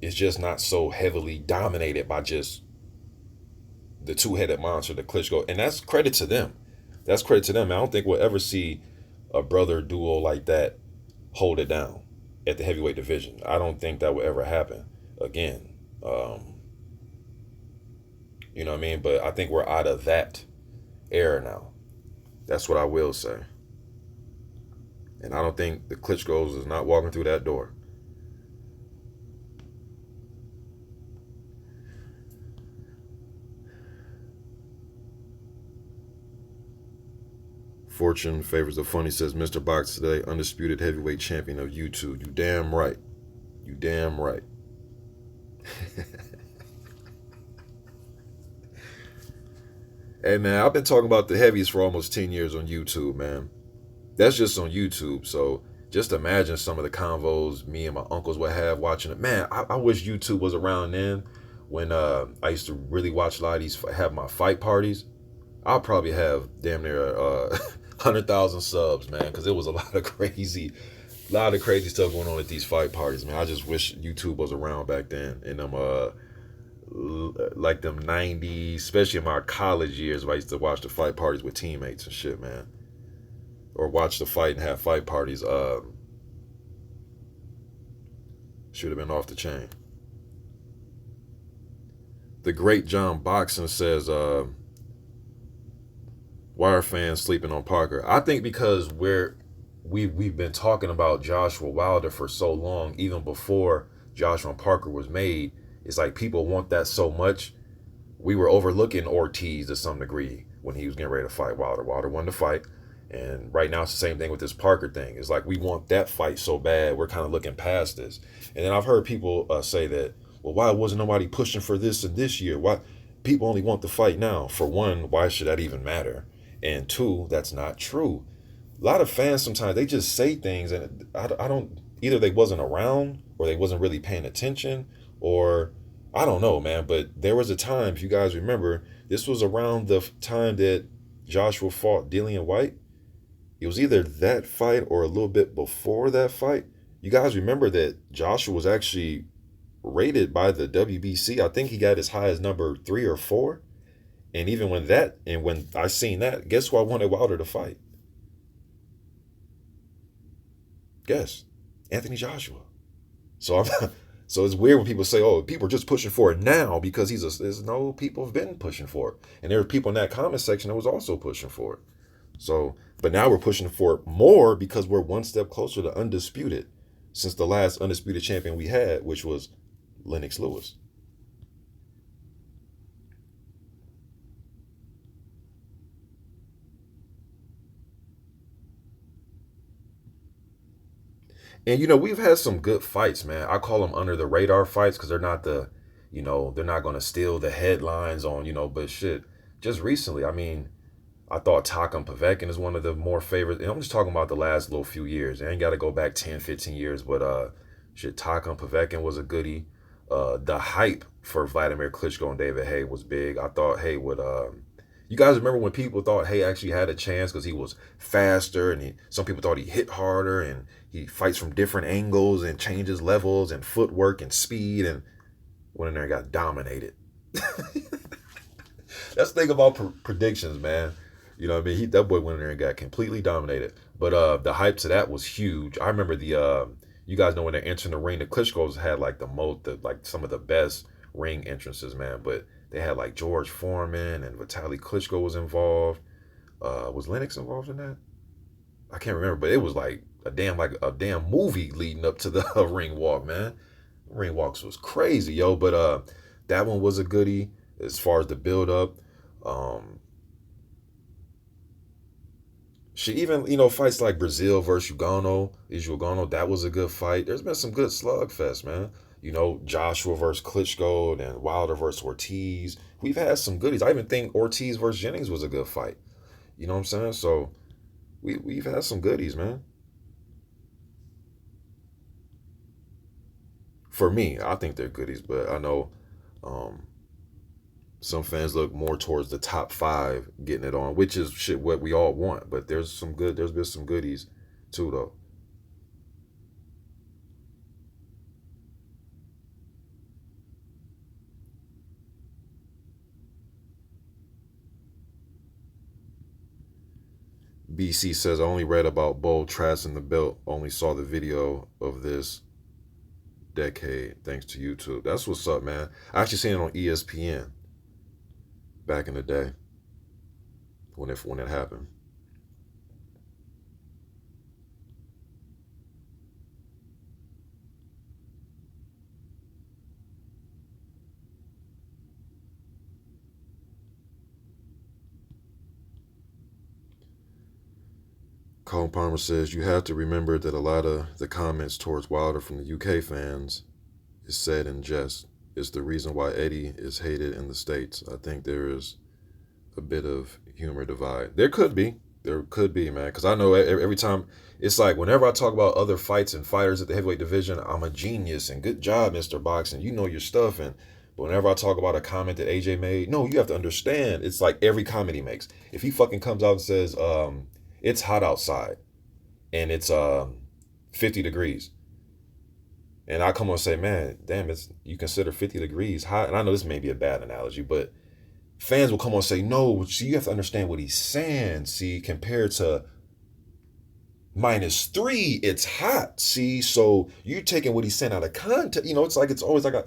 it's just not so heavily dominated by just the two-headed monster, the Klitschko, and that's credit to them. That's credit to them. I don't think we'll ever see a brother duo like that hold it down at the heavyweight division. I don't think that will ever happen again. You know what I mean? But I think we're out of that era now. That's what I will say. And I don't think the Klitschko's is not walking through that door. Fortune favors the funny says Mr. Box today, undisputed heavyweight champion of YouTube. You damn right. You damn right. Hey man, I've been talking about the heavies for almost 10 years on YouTube, man. That's just on YouTube. So just imagine some of the convos me and my uncles would have watching it. Man, I wish YouTube was around then when I used to really watch a lot of these, have my fight parties. I'll probably have damn near 100,000 subs, man, because it was a lot of crazy stuff going on at these fight parties, man. I just wish YouTube was around back then. And like them 90s, especially in my college years, where I used to watch the fight parties with teammates and shit, man, or watch the fight and have fight parties. Should have been off the chain. The great John Boxon says, why are fans sleeping on Parker? I think because we've been talking about Joshua Wilder for so long, even before Joshua and Parker was made. It's like people want that so much. We were overlooking Ortiz to some degree when he was getting ready to fight Wilder. Wilder won the fight. And right now it's the same thing with this Parker thing. It's like we want that fight so bad, we're kind of looking past this. And then I've heard people say that, well, why wasn't nobody pushing for this in this year? Why people only want the fight now? For one, why should that even matter? And two, that's not true. A lot of fans sometimes they just say things and I don't, either they wasn't around or they wasn't really paying attention or I don't know, man. But there was a time, if you guys remember, this was around the time that Joshua fought Dillian White. It was either that fight or a little bit before that fight. You guys remember that Joshua was actually rated by the WBC. I think he got as high as number 3 or 4. And even when I seen that, guess who I wanted Wilder to fight? Guess, Anthony Joshua. So I'm so it's weird when people say, "Oh, people are just pushing for it now because he's a." There's no people have been pushing for it, and there were people in that comment section that was also pushing for it. So, but now we're pushing for it more because we're one step closer to undisputed since the last undisputed champion we had, which was Lennox Lewis. And we've had some good fights, man. I call them under the radar fights because they're not they're not going to steal the headlines on, but shit. Just recently, I mean, I thought Takam Povetkin is one of the more favorite. And I'm just talking about the last little few years. I ain't got to go back 10, 15 years, but shit, Takam Povetkin was a goodie. The hype for Vladimir Klitschko and David Haye was big. I thought Haye would. You guys remember when people thought Haye actually had a chance because he was faster and some people thought he hit harder and he fights from different angles and changes levels and footwork and speed and went in there and got dominated. That's the thing about predictions, man. You know what I mean? That boy went in there and got completely dominated. But the hype to that was huge. I remember you guys know when they're entering the ring, the Klitschko's had like like some of the best ring entrances, man. But they had like George Foreman and Vitaly Klitschko was involved. Was Lennox involved in that? I can't remember, but it was like a damn movie leading up to the ring walk, man. Ring walks was crazy, yo. But that one was a goodie as far as the build up. Um, she even fights like Brazil versus Ugano, that was a good fight. There's been some good slugfest, man. Joshua versus Klitschko and Wilder versus Ortiz. We've had some goodies. I even think Ortiz versus Jennings was a good fight. You know what I'm saying? So we've had some goodies, man. For me, I think they're goodies, but I know um, some fans look more towards the top five getting it on, which is shit what we all want. But there's been some goodies too, though. BC says, I only read about Bo Trask and the belt, only saw the video of this decade thanks to YouTube. That's what's up, man. I actually seen it on ESPN back in the day when it happened. Colin Palmer says, you have to remember that a lot of the comments towards Wilder from the UK fans is said in jest. It's the reason why Eddie is hated in the States. I think there is a bit of humor divide. There could be. There could be, man. Because I know every time, it's like whenever I talk about other fights and fighters at the heavyweight division, I'm a genius and good job, Mr. Boxing. You know your stuff. But whenever I talk about a comment that AJ made, no, you have to understand. It's like every comment he makes. If he fucking comes out and says, it's hot outside and it's 50 degrees. And I come on and say, man, damn, you consider 50 degrees hot? And I know this may be a bad analogy, but fans will come on and say, no, see, you have to understand what he's saying. See, compared to -3, it's hot. See, so you're taking what he's saying out of context. It's always like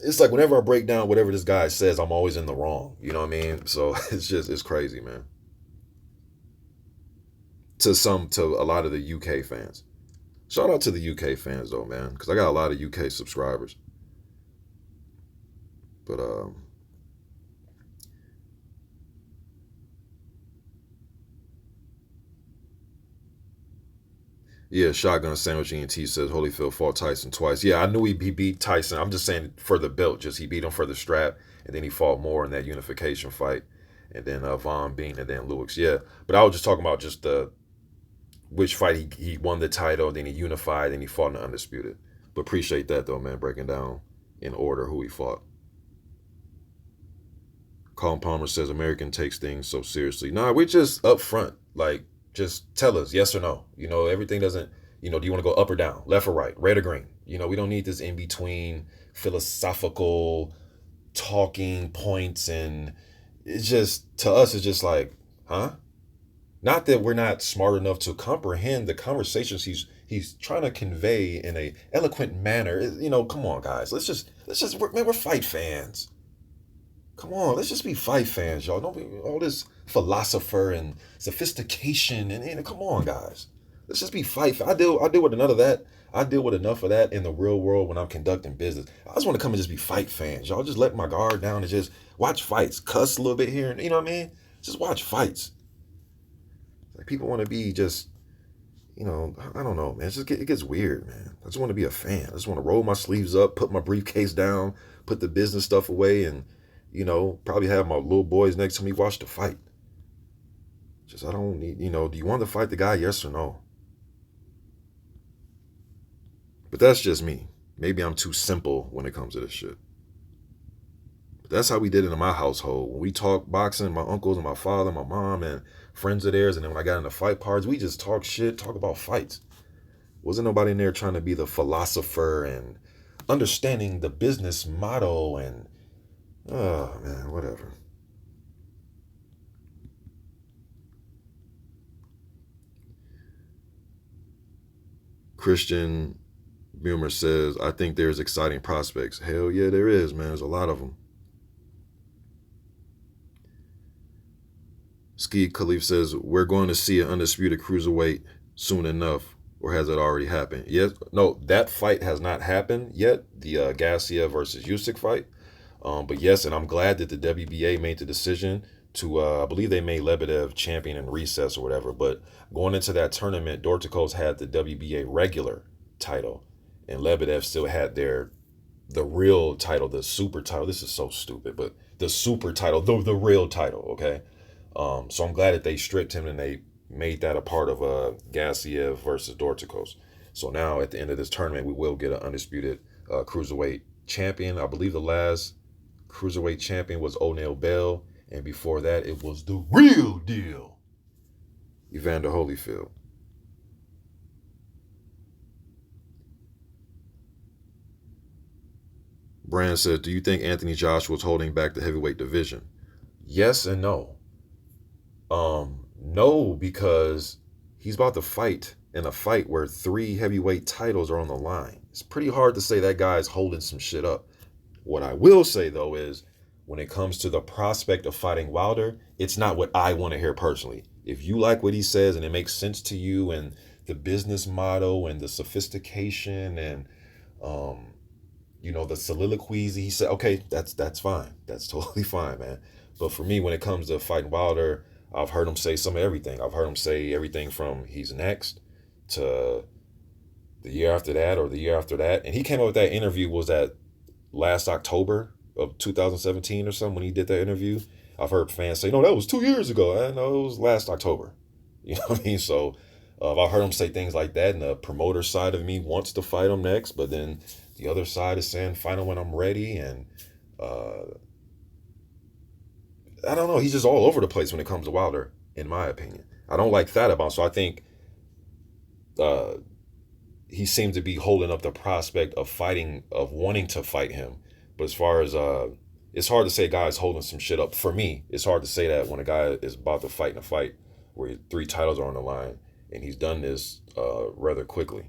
it's like whenever I break down whatever this guy says, I'm always in the wrong. You know what I mean? So it's crazy, man. To a lot of the UK fans. Shout out to the UK fans though, man, because I got a lot of UK subscribers. But yeah, Shotgun Sandwich ENT says Holyfield fought Tyson twice. Yeah, I knew he beat Tyson. I'm just saying for the belt, just he beat him for the strap, and then he fought more in that unification fight, and then Von Bean, and then Lewis. Yeah, but I was just talking about just the which fight he won the title, then he unified, then he fought in the undisputed. But appreciate that though, man, breaking down in order who he fought. Colin Palmer says American takes things so seriously. Nah, we're just upfront. Like, just tell us yes or no. Everything doesn't, do you want to go up or down, left or right, red or green? We don't need this in between philosophical talking points. And it's just, to us, it's just like, huh? Not that we're not smart enough to comprehend the conversations he's trying to convey in a eloquent manner. Come on, guys. We're fight fans. Come on, let's just be fight fans, y'all. Don't be all this philosopher and sophistication and come on, guys. Let's just be fight. I deal with none of that. I deal with enough of that in the real world when I'm conducting business. I just want to come and just be fight fans, y'all. Just let my guard down and just watch fights, cuss a little bit here, and you know what I mean? Just watch fights. Like people want to be just, I don't know, man. It gets weird, man. I just want to be a fan. I just want to roll my sleeves up, put my briefcase down, put the business stuff away, and probably have my little boys next to me watch the fight. I don't need, do you want to fight the guy? Yes or no? But that's just me. Maybe I'm too simple when it comes to this shit. But that's how we did it in my household. When we talked boxing, my uncles and my father, my mom, and friends of theirs, and then when I got into fight parties, we just talk shit, talk about fights. Wasn't nobody in there trying to be the philosopher and understanding the business motto and, oh, man, whatever. Christian Bumer says, I think there's exciting prospects. Hell yeah, there is, man. There's a lot of them. Ski Khalif says, we're going to see an undisputed cruiserweight soon enough, or has it already happened? Yes, no, that fight has not happened yet, the Garcia versus Usyk fight. But yes, and I'm glad that the WBA made the decision to, I believe they made Lebedev champion in recess or whatever. But going into that tournament, Dorticos had the WBA regular title, and Lebedev still had the real title, the super title. This is so stupid, but the super title, the real title, okay? So I'm glad that they stripped him and they made that a part of Gassiev versus Dorticos. So now at the end of this tournament, we will get an undisputed cruiserweight champion. I believe the last cruiserweight champion was O'Neal Bell, and before that, it was the real deal, Evander Holyfield. Brand says, do you think Anthony Joshua was holding back the heavyweight division? Yes and no. No, because he's about to fight in a fight where 3 heavyweight titles are on the line. It's pretty hard to say that guy's holding some shit up. What I will say, though, is when it comes to the prospect of fighting Wilder, it's not what I want to hear personally. If you like what he says and it makes sense to you and the business motto and the sophistication and, the soliloquies he said, okay, that's fine. That's totally fine, man. But for me, when it comes to fighting Wilder, I've heard him say some of everything. I've heard him say everything from he's next to the year after that or the year after that. And he came up with that interview, was that last October of 2017 or something when he did that interview. I've heard fans say, no, that was 2 years ago. I know it was last October. You know what I mean? So I've heard him say things like that. And the promoter side of me wants to fight him next. But then the other side is saying, fight him when I'm ready. And I don't know. He's just all over the place when it comes to Wilder, in my opinion. I don't like that about him. So I think he seemed to be holding up the prospect of wanting to fight him. But as far as, it's hard to say a guy's holding some shit up. For me, it's hard to say that when a guy is about to fight in a fight where 3 titles are on the line, and he's done this rather quickly.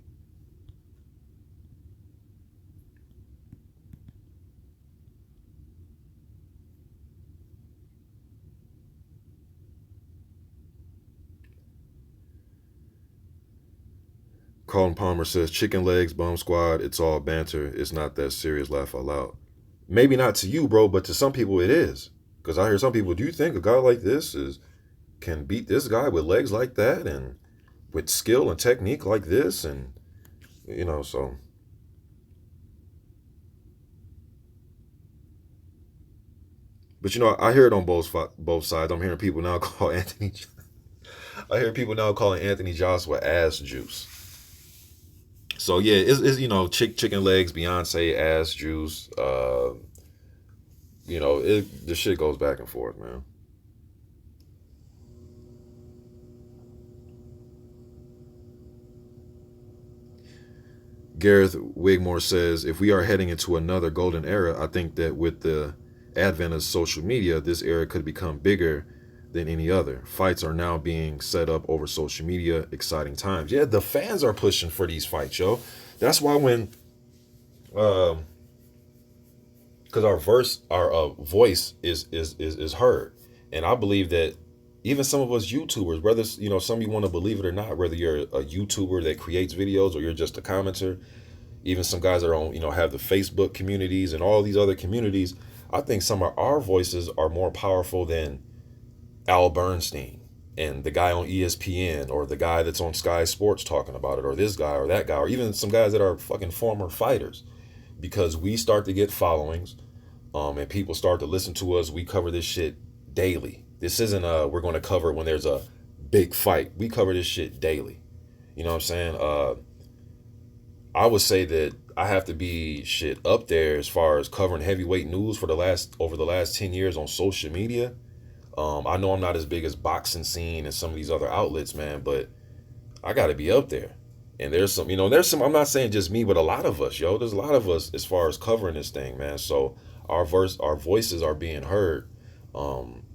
Colin Palmer says, chicken legs, bum squad, it's all banter. It's not that serious, laugh out loud. Maybe not to you, bro, but to some people it is. Because I hear some people, do you think a guy like this can beat this guy with legs like that and with skill and technique like this? And, so. But, I hear it on both sides. I'm hearing people now call I hear people now calling Anthony Joshua ass juice. So yeah, it's chicken legs, Beyonce ass juice. The shit goes back and forth, man. Gareth Wigmore says, if we are heading into another golden era, I think that with the advent of social media, this era could become bigger than any other. Fights are now being set up over social media. Exciting times. Yeah, the fans are pushing for these fights, yo. That's why when, because our voice is heard, and I believe that even some of us YouTubers, whether some of you want to believe it or not, whether you're a YouTuber that creates videos or you're just a commenter, even some guys that are on, have the Facebook communities and all these other communities. I think some of our voices are more powerful than Al Bernstein and the guy on ESPN or the guy that's on Sky Sports talking about it or this guy or that guy or even some guys that are fucking former fighters, because we start to get followings, and people start to listen to us. We cover this shit daily. This isn't we're going to cover it when there's a big fight. We cover this shit daily. You know what I'm saying? I would say that I have to be shit up there as far as covering heavyweight news for the last 10 years on social media. I know I'm not as big as boxing scene and some of these other outlets, man, but I got to be up there. And there's some, I'm not saying just me, but a lot of us, yo, there's a lot of us as far as covering this thing, man. So our voices are being heard,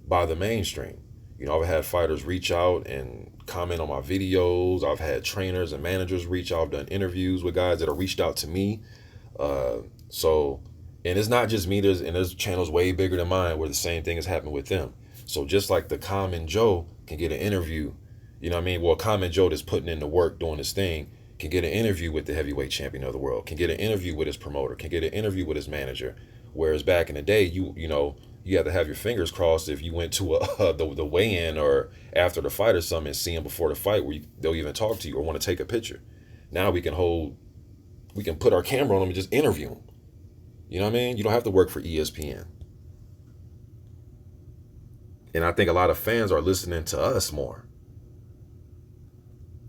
by the mainstream. I've had fighters reach out and comment on my videos. I've had trainers and managers reach out. I've done interviews with guys that have reached out to me. So, and it's not just me. There's channels way bigger than mine where the same thing has happened with them. So just like the common Joe can get an interview, you know what I mean? Well, common Joe that's putting in the work doing his thing can get an interview with the heavyweight champion of the world, can get an interview with his promoter, can get an interview with his manager. Whereas back in the day, you had to have your fingers crossed if you went to the weigh-in or after the fight or something and see him before the fight where they'll even talk to you or want to take a picture. Now we can put our camera on them and just interview them. You know what I mean? You don't have to work for ESPN. And I think a lot of fans are listening to us more.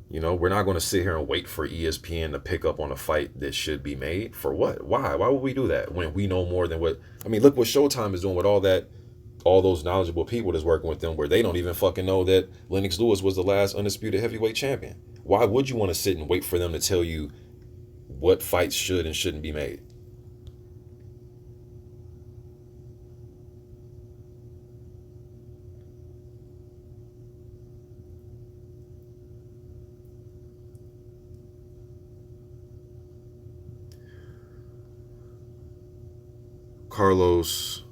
We're not going to sit here and wait for ESPN to pick up on a fight that should be made. For what? Why? Why would we do that when we know more than what? I mean, look what Showtime is doing with all those knowledgeable people that's working with them, where they don't even fucking know that Lennox Lewis was the last undisputed heavyweight champion. Why would you want to sit and wait for them to tell you what fights should and shouldn't be made? Carlos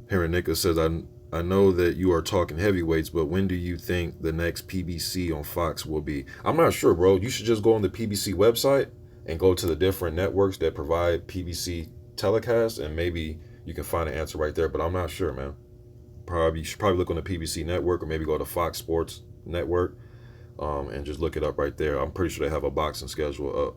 Heranica says, I know that you are talking heavyweights, but when do you think the next PBC on Fox will be? I'm not sure, bro. You should just go on the PBC website and go to the different networks that provide PBC telecasts, and maybe you can find an answer right there. But I'm not sure, man. You should probably look on the PBC network or maybe go to Fox Sports Network, and just look it up right there. I'm pretty sure they have a boxing schedule up.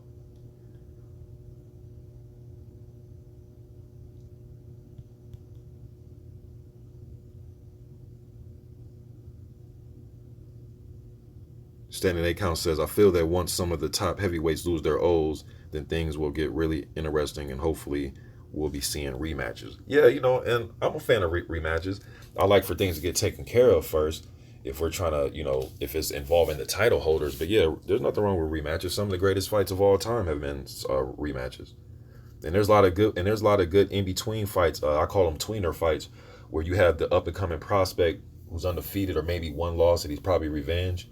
Standing 8 Count says, I feel that once some of the top heavyweights lose their O's, then things will get really interesting and hopefully we'll be seeing rematches. Yeah, and I'm a fan of rematches. I like for things to get taken care of first if we're trying to, if it's involving the title holders. But yeah, there's nothing wrong with rematches. Some of the greatest fights of all time have been rematches. And there's a lot of good in between fights. I call them tweener fights, where you have the up and coming prospect who's undefeated or maybe one loss and he's probably revenge,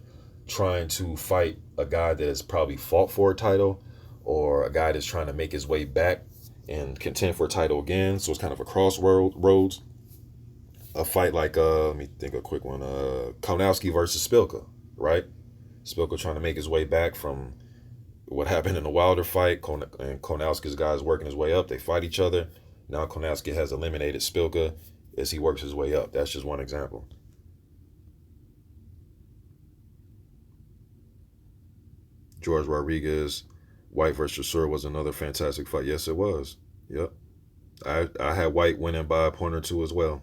trying to fight a guy that has probably fought for a title or a guy that's trying to make his way back and contend for a title again. So it's kind of a crossroads. A fight like let me think a quick one. Konowski versus Spilka, right? Spilka trying to make his way back from what happened in the Wilder fight. And Konowski's guys working his way up. They fight each other. Now Konowski has eliminated Spilka as he works his way up. That's just one example. George Rodriguez, White versus Chisora was another fantastic fight. Yes, it was. Yep. I had White winning by a point or two as well.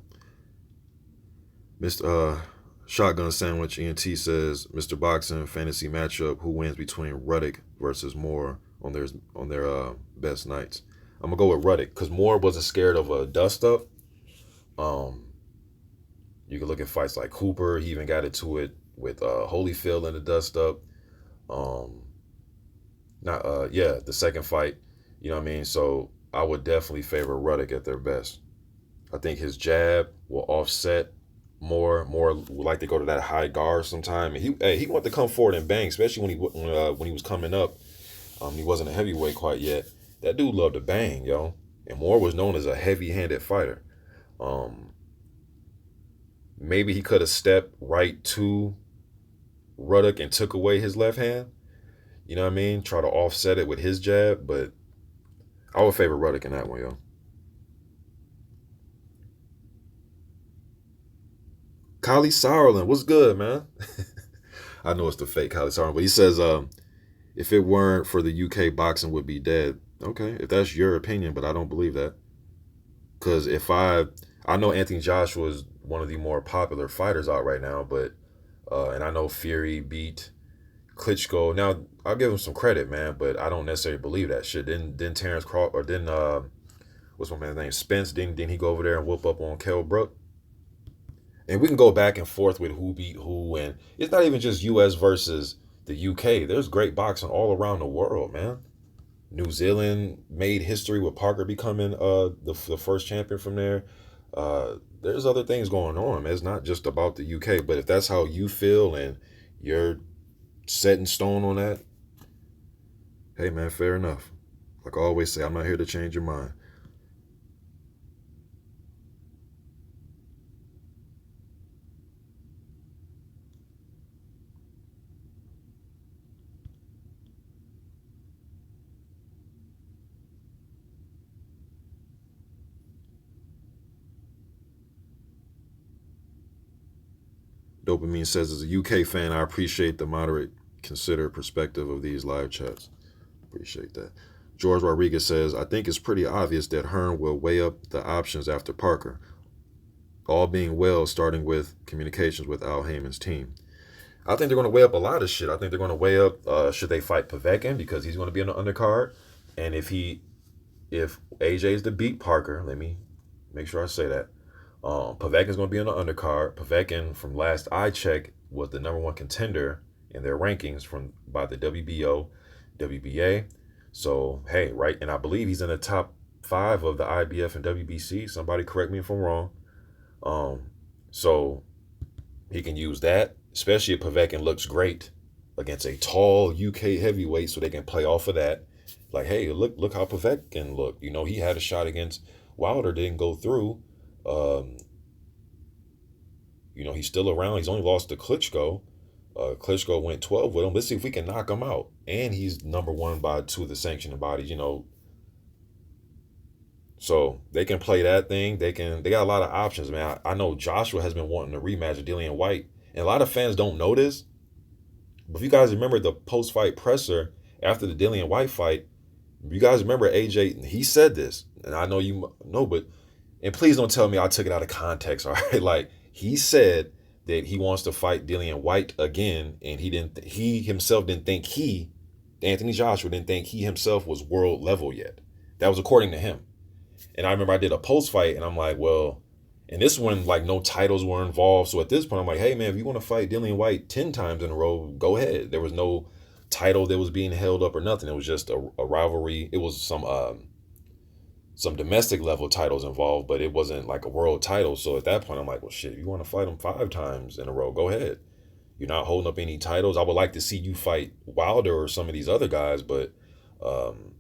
Mr. Shotgun Sandwich ENT says, Mr. Boxing fantasy matchup, who wins between Ruddock versus Moore on their best nights. I'm gonna go with Ruddock because Moore wasn't scared of a dust up. Um, you can look at fights like Cooper. He even got into it with Holyfield in the dust up. Um, not yeah, the second fight. You know what I mean? So I would definitely favor Ruddock at their best. I think his jab will offset more would like to go to that high guard sometime. And he wanted to come forward and bang, especially when he was coming up. He wasn't a heavyweight quite yet. That dude loved to bang, yo. And Moore was known as a heavy-handed fighter. Um, Maybe he could have stepped right to Ruddock and took away his left hand. You know what I mean? Try to offset it with his jab, but I would favor Ruddock in that one, yo. Kylie Sauerland, what's good, man? I know it's the fake Kylie Sauerland, but he says, if it weren't for the UK, boxing would be dead. Okay, if that's your opinion, but I don't believe that. Because I know Anthony Joshua is one of the more popular fighters out right now, but and I know Fury beat Klitschko. Now I'll give him some credit, man, but I don't necessarily believe that shit. Didn't Terrence Crawford or didn't what's my man's name, Spence? Didn't he go over there and whoop up on Kell Brook? And we can go back and forth with who beat who, and it's not even just U.S. versus the U.K. There's great boxing all around the world, man. New Zealand made history with Parker becoming the first champion from there. There's other things going on. It's not just about the UK, but if that's how you feel and you're set in stone on that, hey man, fair enough. Like I always say, I'm not here to change your mind. Dopamine says, as a UK fan, I appreciate the moderate, considered perspective of these live chats. Appreciate that. George Rodriguez says, I think it's pretty obvious that Hearn will weigh up the options after Parker, all being well, starting with communications with Al Heyman's team. I think they're going to weigh up a lot of shit. I think they're going to weigh up should they fight Povetkin because he's going to be on the undercard, and if AJ's to beat Parker, let me make sure I say that. Povetkin's going to be on the undercard. Povetkin, from last I checked, was the number one contender in their rankings from by the WBO, WBA. So hey, right, and I believe he's in the top 5 of the IBF and WBC. Somebody correct me if I'm wrong. Um, so he can use that, especially if Povetkin looks great against a tall UK heavyweight, so they can play off of that. Like, hey, look how Povetkin looked. You know, he had a shot against Wilder, didn't go through. Um, you know, he's still around. He's only lost to Klitschko. Klitschko went 12 with him. Let's see if we can knock him out. And he's number one by 2 of the sanctioning bodies. You know, so they can play that thing. They got a lot of options, man. I know Joshua has been wanting a rematch with Dillian White, and a lot of fans don't know this. But if you guys remember the post-fight presser after the Dillian White fight, you guys remember AJ? He said this, and I know you know, but and please don't tell me I took it out of context. All right, like he said that he wants to fight Dillian White again, and he himself didn't think Anthony Joshua didn't think he himself was world level yet. That was according to him. And I remember I did a post fight, and I'm like, well, and this one, like, no titles were involved. So at this point, I'm like, hey, man, if you want to fight Dillian White 10 times in a row, go ahead. There was no title that was being held up or nothing. It was just a rivalry. It was some domestic level titles involved, but it wasn't like a world title. So at that point, I'm like, well, shit, if you want to fight him 5 times in a row, go ahead. You're not holding up any titles. I would like to see you fight Wilder or some of these other guys, but um,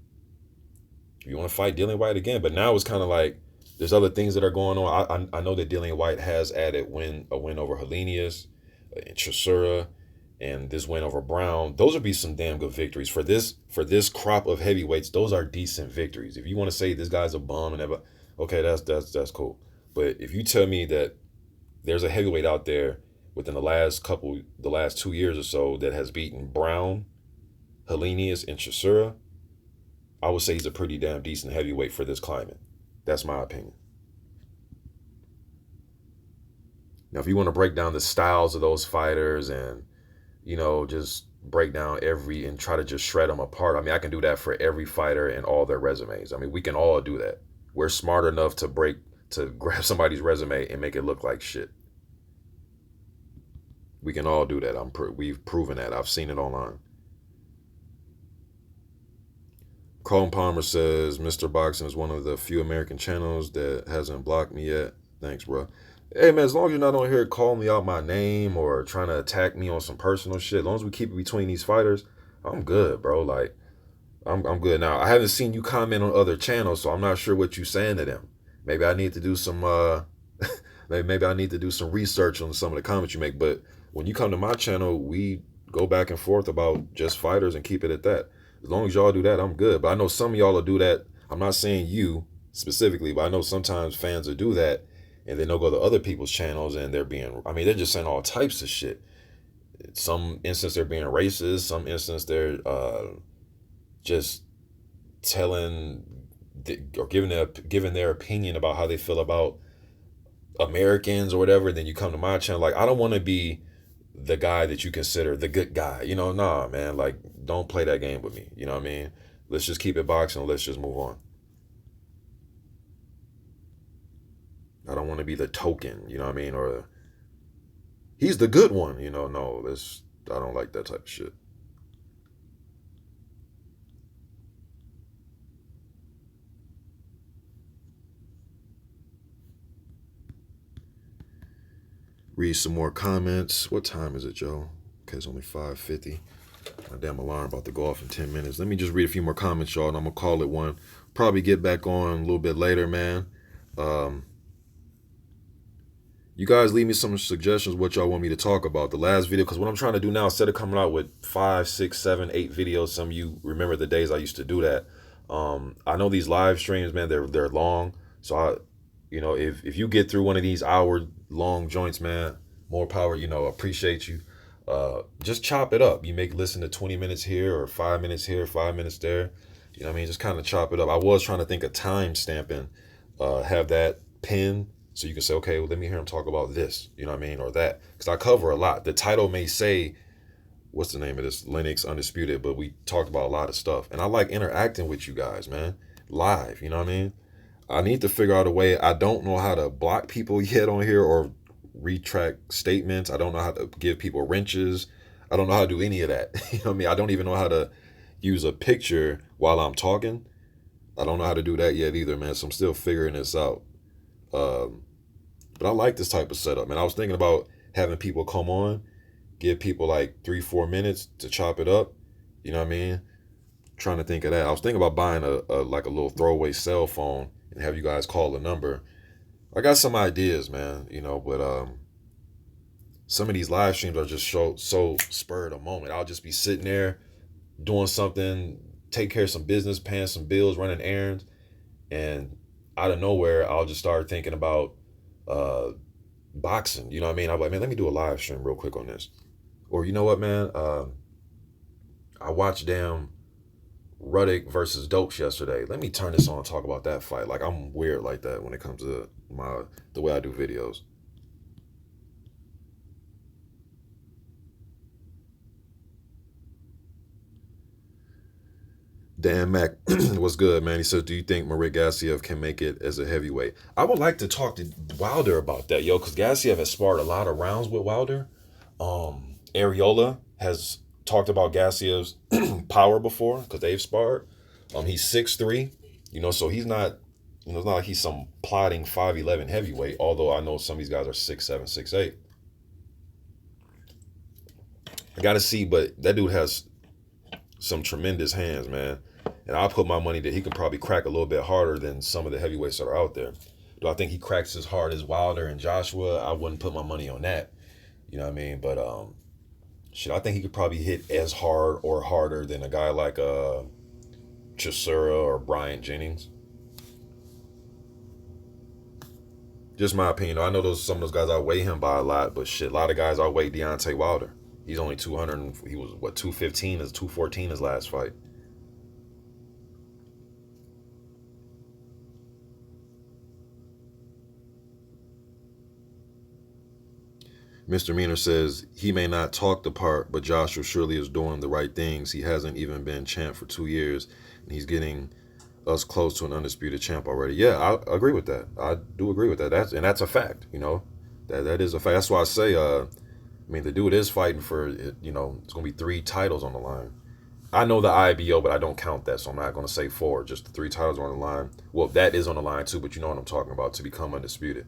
you want to fight Dillian White again. But now it's kind of like there's other things that are going on. I know that Dillian White has added a win over Helenius and Chisora, and this win over Brown. Those would be some damn good victories for this crop of heavyweights. Those are decent victories. If you want to say this guy's a bum and ever, okay, that's cool. But if you tell me that there's a heavyweight out there within the last 2 years or so that has beaten Brown, Helenius, and Chisora, I would say he's a pretty damn decent heavyweight for this climate. That's my opinion. Now, if you want to break down the styles of those fighters and, just break down every and try to just shred them apart. I mean, I can do that for every fighter and all their resumes. I mean, we can all do that. We're smart enough to grab somebody's resume and make it look like shit. We can all do that. We've proven that. I've seen it online. Colin Palmer says Mr. Boxing is one of the few American channels that hasn't blocked me yet. Thanks, bro. Hey, man, as long as you're not on here calling me out my name or trying to attack me on some personal shit, as long as we keep it between these fighters, I'm good, bro. Like, I'm good now. I haven't seen you comment on other channels, so I'm not sure what you're saying to them. Maybe I need to do some maybe I need to do some research on some of the comments you make. But when you come to my channel, we go back and forth about just fighters and keep it at that. As long as y'all do that, I'm good. But I know some of y'all will do that. I'm not saying you specifically, but I know sometimes fans will do that and then they'll go to other people's channels and they're just saying all types of shit. Some instance they're being racist, some instance they're just telling or giving their opinion about how they feel about Americans or whatever. Then you come to my channel, like, I don't want to be the guy that you consider the good guy, nah, man, like, don't play that game with me, you know what I mean? Let's just keep it boxing, let's just move on. I don't want to be the token, you know what I mean, or he's the good one, no, I don't like that type of shit. Read some more comments. What time is it, Joe? Okay, it's only 5:50. My damn alarm about to go off in 10 minutes. Let me just read a few more comments, y'all, and I'm going to call it one. Probably get back on a little bit later, man. You guys leave me some suggestions what y'all want me to talk about. The last video, because what I'm trying to do now, instead of coming out with 5, 6, 7, 8 videos, some of you remember the days I used to do that. I know these live streams, man, they're long. So if you get through one of these hour-long joints, man, more power, appreciate you. Just chop it up. You listen to 20 minutes here or 5 minutes here, 5 minutes there. You know what I mean? Just kind of chop it up. I was trying to think of time stamping, have that pin so you can say, okay, well, let me hear him talk about this, you know what I mean? Or that, because I cover a lot. The title may say, what's the name of this? Lennox Undisputed, but we talked about a lot of stuff. And I like interacting with you guys, man, live, you know what I mean? I need to figure out a way. I don't know how to block people yet on here or retract statements. I don't know how to give people wrenches. I don't know how to do any of that. You know what I mean? I don't even know how to use a picture while I'm talking. I don't know how to do that yet either, man. So I'm still figuring this out. But I like this type of setup, man. I was thinking about having people come on, give people like 3-4 minutes to chop it up. You know what I mean? Trying to think of that. I was thinking about buying a little throwaway cell phone and have you guys call the number. I got some ideas, man, but some of these live streams are just so spur of the moment. I'll just be sitting there doing something, take care of some business, paying some bills, running errands, and out of nowhere, I'll just start thinking about boxing. You know what I mean? I'm like, man, let me do a live stream real quick on this. Or you know what, man? I watched damn Ruddick versus Dokes yesterday. Let me turn this on and talk about that fight. Like, I'm weird like that when it comes to the way I do videos. Dan Mac, what's good, man? He says, do you think Marik Gassiev can make it as a heavyweight? I would like to talk to Wilder about that, yo, because Gassiev has sparred a lot of rounds with Wilder. Areola has talked about Gassiev's power before because they've sparred. He's 6'3", so he's not, it's not like he's some plodding 5'11" heavyweight, although I know some of these guys are 6'7", 6'8". I got to see, but that dude has some tremendous hands, man. And I'll put my money that he can probably crack a little bit harder than some of the heavyweights that are out there. Do I think he cracks as hard as Wilder and Joshua? I wouldn't put my money on that. You know what I mean? But I think he could probably hit as hard or harder than a guy like Chisora or Bryant Jennings. Just my opinion. I know some of those guys outweigh him by a lot, but a lot of guys outweigh Deontay Wilder. He's only 200. He was 215 is 214 his last fight. Mr. Meaner says he may not talk the part, but Joshua surely is doing the right things. He hasn't even been champ for 2 years, and he's getting us close to an undisputed champ already. Yeah, I agree with that. I do agree with that. That's a fact. That is a fact. That's why I say. I mean, the dude is fighting for. It's gonna be 3 titles on the line. I know the IBO, but I don't count that, so I'm not gonna say 4. Just the 3 titles are on the line. Well, that is on the line too, but you know what I'm talking about, to become undisputed.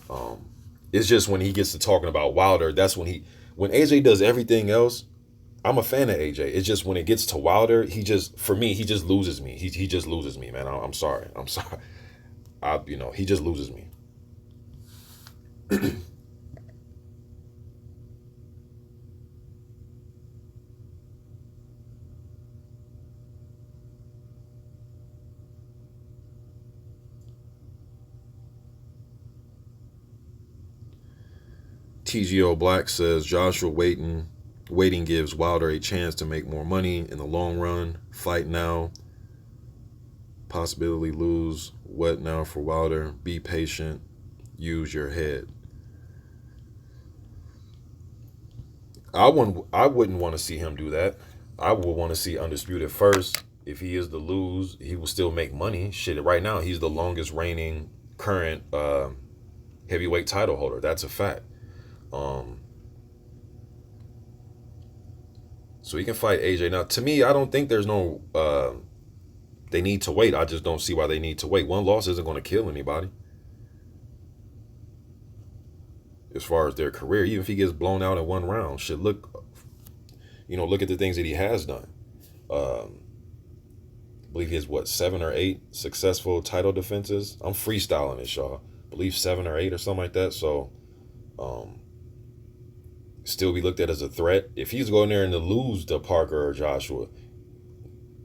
Um, it's just when he gets to talking about Wilder, that's when AJ does everything else. I'm a fan of AJ. It's just when it gets to Wilder, for me, he just loses me. He just loses me, man. I'm sorry. I'm sorry. He just loses me. TGO Black says Joshua waiting gives Wilder a chance to make more money in the long run. Fight now. Possibility lose. What now for Wilder? Be patient. Use your head. I wouldn't want to see him do that. I would want to see Undisputed first. If he is to lose, he will still make money. Shit, right now he's the longest reigning current heavyweight title holder. That's a fact. Um, so he can fight AJ. Now, to me, I don't think there's no they need to wait. I just don't see why they need to wait. One loss isn't going to kill anybody as far as their career. Even if he gets blown out in 1 round, look at the things that he has done. I believe he has 7 or 8 successful title defenses. I'm freestyling this, y'all. I believe 7 or 8 or something like that. So, still be looked at as a threat. If he's going there and to lose to Parker or Joshua,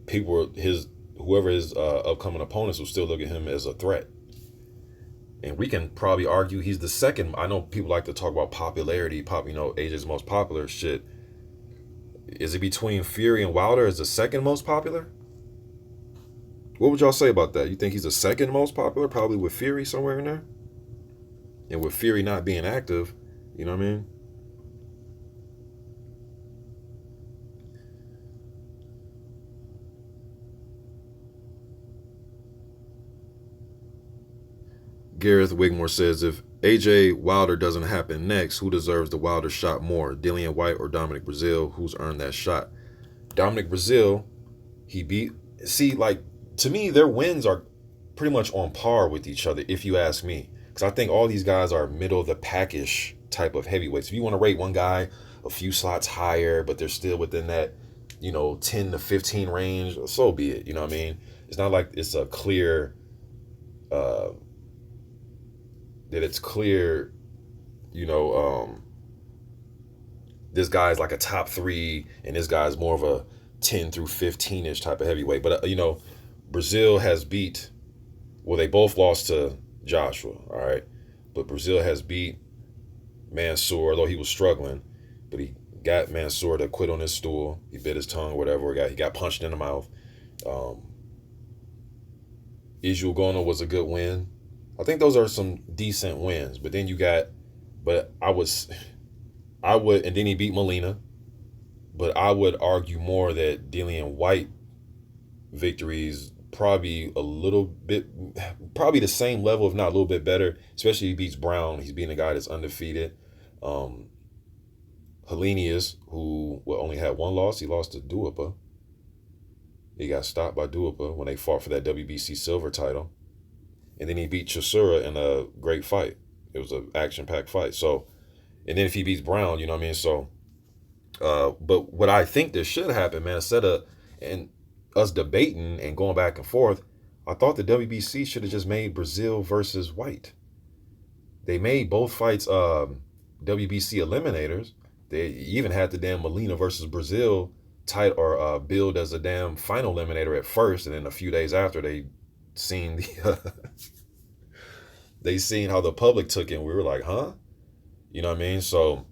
whoever his upcoming opponents will still look at him as a threat. And we can probably argue he's the second. I know people like to talk about popularity. AJ's most popular. Shit, is it between Fury and Wilder as the second most popular? What would y'all say about that? You think he's the second most popular? Probably with Fury somewhere in there. And with Fury not being active, you know what I mean? Gareth Wigmore says, if AJ Wilder doesn't happen next, who deserves the Wilder shot more, Dillian White or Dominic Breazeale? Who's earned that shot? Dominic Breazeale, he beat. See, like, to me, their wins are pretty much on par with each other, if you ask me. Because I think all these guys are middle of the packish type of heavyweights. If you want to rate one guy a few slots higher, but they're still within that, 10 to 15 range, so be it. You know what I mean? It's not like it's a clear, that it's clear, this guy's like a top 3 and this guy's more of a 10 through 15-ish type of heavyweight. But, Breazeale has beat, well, they both lost to Joshua, all right? But Breazeale has beat Mansoor, although he was struggling, but he got Mansoor to quit on his stool. He bit his tongue or whatever. He got punched in the mouth. Israel Gona was a good win. I think those are some decent wins. But then and then he beat Molina. But I would argue more that Dillian White victories probably probably the same level, if not a little bit better. Especially he beats Brown. He's beating a guy that's undefeated. Helenius, who only had 1 loss, he lost to Duhaupas. He got stopped by Duhaupas when they fought for that WBC silver title. And then he beat Chisora in a great fight. It was an action-packed fight. So, and then if he beats Brown, you know what I mean? So, but what I think that should happen, man, instead of us debating and going back and forth, I thought the WBC should have just made Breazeale versus White. They made both fights WBC eliminators. They even had the damn Molina versus Breazeale billed as a damn final eliminator at first, and then a few days after they seen they seen how the public took it, and we were like, huh? You know what I mean? So,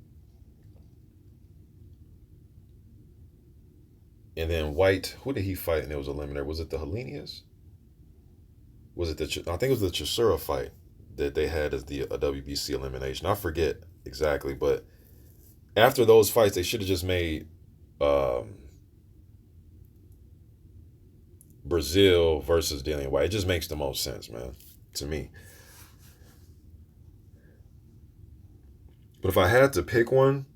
and then White, who did he fight? And it was eliminator. Was it the Helenius? Was it I think it was the Chisora fight that they had as the WBC elimination. I forget exactly, but After those fights, they should have just made um, Brazil versus Dillian White. It just makes the most sense, man, to me. But if I had to pick one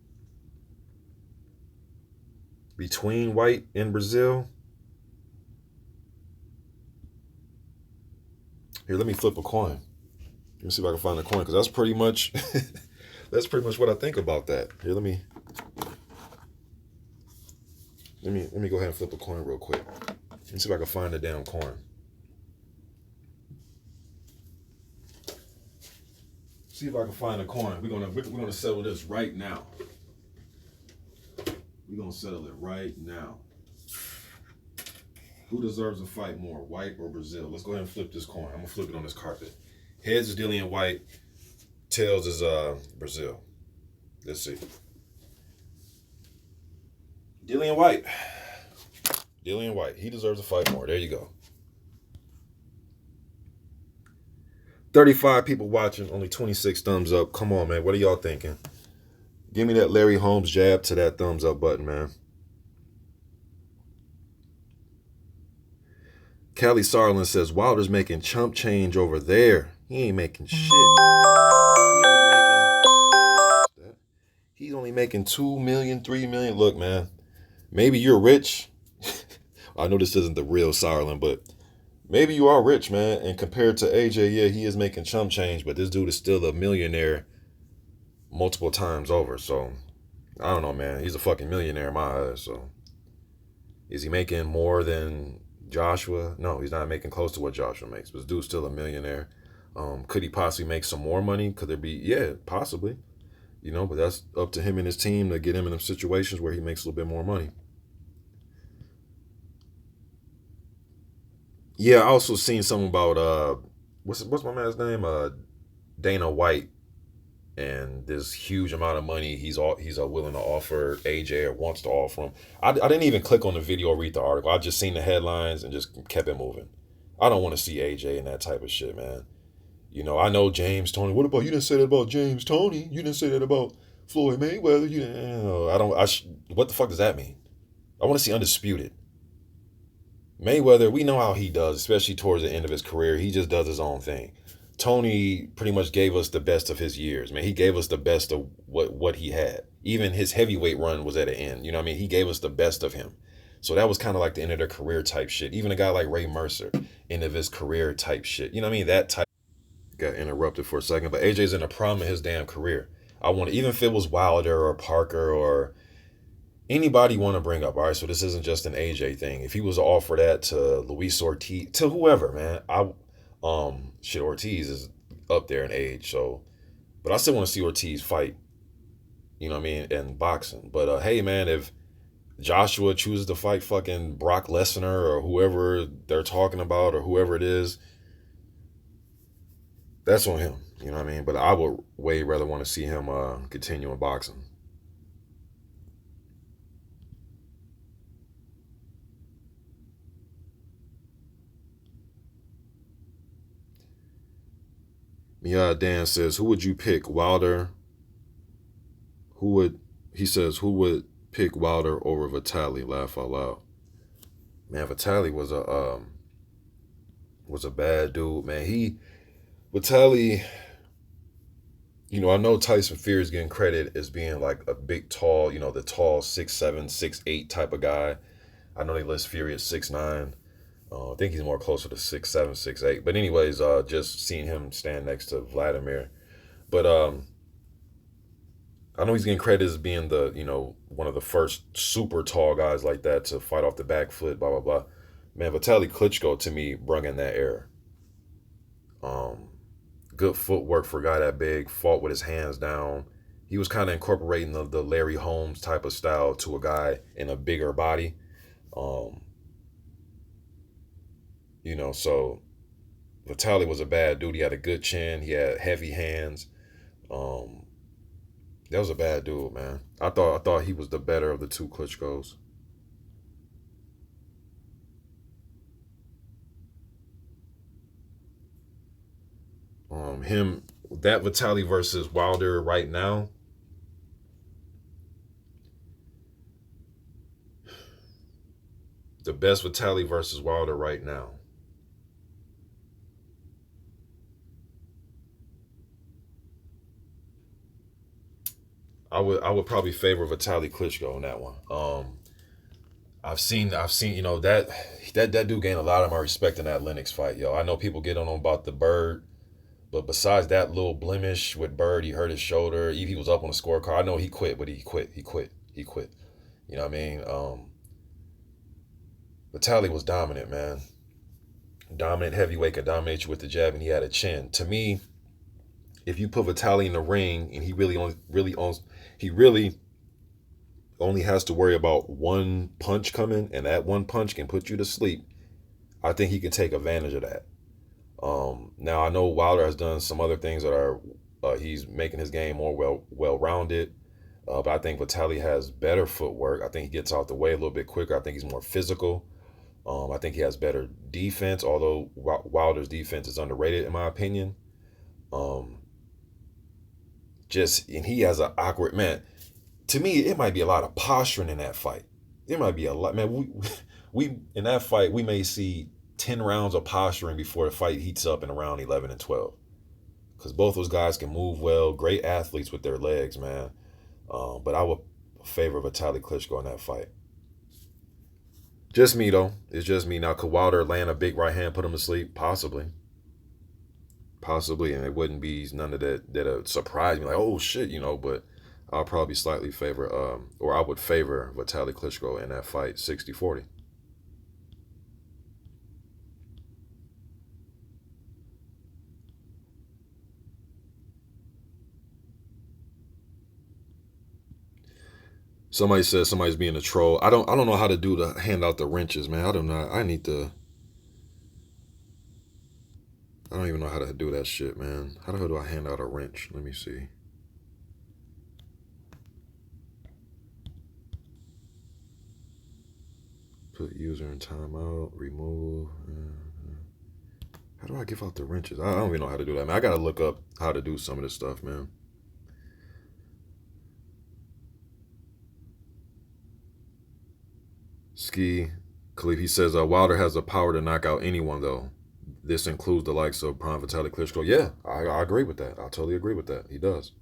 between White and Brazil, here, let me flip a coin. Let me see if I can find a coin because that's pretty much that's pretty much what I think about that. Here, let me go ahead and flip a coin real quick. Let me see if I can find the damn coin. See if I can find a coin. We're gonna settle this right now. We're gonna settle it right now. Who deserves a fight more, White or Brazil? Let's go ahead and flip this coin. I'm gonna flip it on this carpet. Heads is Dillian White. Tails is Brazil. Let's see. Dillian White. Dillian White. He deserves a fight more. There you go. 35 people watching, only 26 thumbs up. Come on, man. What are y'all thinking? Give me that Larry Holmes jab to that thumbs up button, man. Callie Sarlin says Wilder's making chump change over there. He ain't making shit. He's only making 2 million, 3 million. Look, man, maybe you're rich. I know this isn't the real Sarlin, but maybe you are rich, man. And compared to AJ, yeah, he is making chump change, but this dude is still a millionaire multiple times over. So I don't know, man. He's a fucking millionaire in my eyes. So is he making more than Joshua? No, he's not making close to what Joshua makes. But this dude's still a millionaire. Could he possibly make some more money? Could there be? Yeah, possibly. You know, but that's up to him and his team to get him in them situations where he makes a little bit more money. Yeah, I also seen something about what's my man's name? Dana White, and this huge amount of money he's willing to offer AJ or wants to offer him. I didn't even click on the video or read the article. I just seen the headlines and just kept it moving. I don't want to see AJ in that type of shit, man. You know, I know James Toney. What about you? Didn't say that about James Toney. You didn't say that about Floyd Mayweather. You didn't. I don't. What the fuck does that mean? I want to see undisputed. Mayweather, we know how he does, especially towards the end of his career. He just does his own thing. Tony pretty much gave us the best of his years, man. He gave us the best of what he had. Even his heavyweight run was at an end. You know what I mean? He gave us the best of him. So that was kind of like the end of their career type shit. Even a guy like Ray Mercer, end of his career type shit. You know what I mean? That type got interrupted for a second. But AJ's in the prime of his damn career. I want to, even if it was Wilder or Parker or anybody you want to bring up. All right, so this isn't just an AJ thing. If he was to offer that to Luis Ortiz, to whoever, man, shit, Ortiz is up there in age, so, but I still want to see Ortiz fight. You know what I mean? In boxing. But hey, man, if Joshua chooses to fight fucking Brock Lesnar or whoever they're talking about or whoever it is, that's on him. You know what I mean? But I would way rather want to see him continue in boxing. Yeah, Dan says, who would you pick, Wilder? Who would he says who would pick Wilder over Vitali? Laugh out loud. Man, Vitali was a bad dude, man. Vitali, you know, I know Tyson Fury is getting credit as being like a big, tall, you know, the tall 6'7", 6'8" type of guy. I know they list Fury at 6'9". I think he's more closer to 6'7", 6'8". But anyways, just seeing him stand next to Vladimir. But I know he's getting credit as being the, you know, one of the first super tall guys like that to fight off the back foot, blah, blah, blah. Man, Vitaly Klitschko, to me, brung in that era. Um, Good footwork for a guy that big, fought with his hands down. He was kind of incorporating the Larry Holmes type of style to a guy in a bigger body. Um, you know, so Vitaly was a bad dude. He had a good chin. He had heavy hands. Um, that was a bad dude, man. I thought he was the better of the two Klitschko's. Him that Vitaly versus Wilder right now. The best Vitali versus Wilder right now. I would probably favor Vitali Klitschko on that one. I've seen that dude gained a lot of my respect in that Lennox fight, yo. I know people get on him about the Bird, but besides that little blemish with Bird, he hurt his shoulder. He was up on the scorecard. I know he quit, but he quit. He quit. He quit. You know what I mean? Vitali was dominant, man. Dominant heavyweight could dominate you with the jab, and he had a chin. To me, if you put Vitali in the ring and he really only has to worry about one punch coming, and that one punch can put you to sleep. I think he can take advantage of that. Now I know Wilder has done some other things that are he's making his game more well rounded. But I think Vitali has better footwork. I think he gets out the way a little bit quicker. I think he's more physical. I think he has better defense, although Wilder's defense is underrated in my opinion. Um, and he has an awkward man. To me, it might be a lot of posturing in that fight. It might be a lot, man. We in that fight we may see 10 rounds of posturing before the fight heats up in around 11 and 12. Because both those guys can move well, great athletes with their legs, man. But I would favor Vitaly Klitschko in that fight. Just me though. It's just me now. Could Wilder land a big right hand, put him to sleep? Possibly, possibly, and it wouldn't be none of that surprise me. Like, oh shit, But I'll probably slightly favor, or I would favor Vitaly Klitschko in that fight, 60-40. Somebody says somebody's being a troll. I don't know how to do to hand out the wrenches, man. I don't know. I don't even know how to do that shit, man. How the hell do I hand out a wrench? Let me see. Put user in timeout, remove. How do I give out the wrenches? I don't even know how to do that, man. I gotta look up how to do some of this stuff, man. Ski Khalif, he says Wilder has the power to knock out anyone, though. This includes the likes of Prime Vitaly Klitschko. Yeah, I agree with that. I totally agree with that. He does.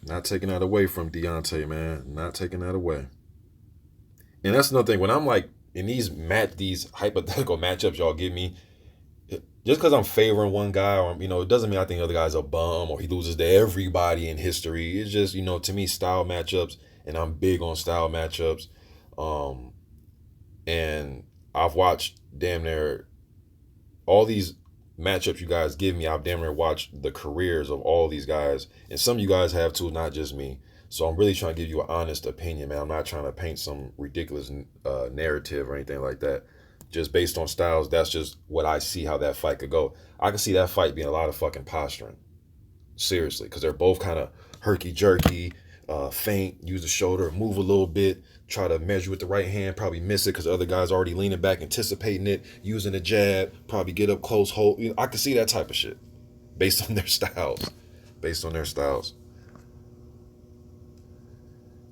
Not taking that away from Deontay, man. Not taking that away. And that's another thing. When I'm like in these hypothetical matchups y'all give me, just because I'm favoring one guy, or it doesn't mean I think the other guy's a bum or he loses to everybody in history. It's just to me style matchups, and I'm big on style matchups. Um, and I've watched damn near all these matchups you guys give me. I've damn near watched the careers of all these guys, and some of you guys have too, not just me. So I'm really trying to give you an honest opinion, man. I'm not trying to paint some ridiculous narrative or anything like that. Just based on styles, that's just what I see how that fight could go. I can see that fight being a lot of fucking posturing, seriously, because they're both kind of herky jerky, feint, use the shoulder, move a little bit, try to measure with the right hand, probably miss it because the other guy's already leaning back, anticipating it, using the jab, probably get up close, hold. I can see that type of shit based on their styles. Based on their styles.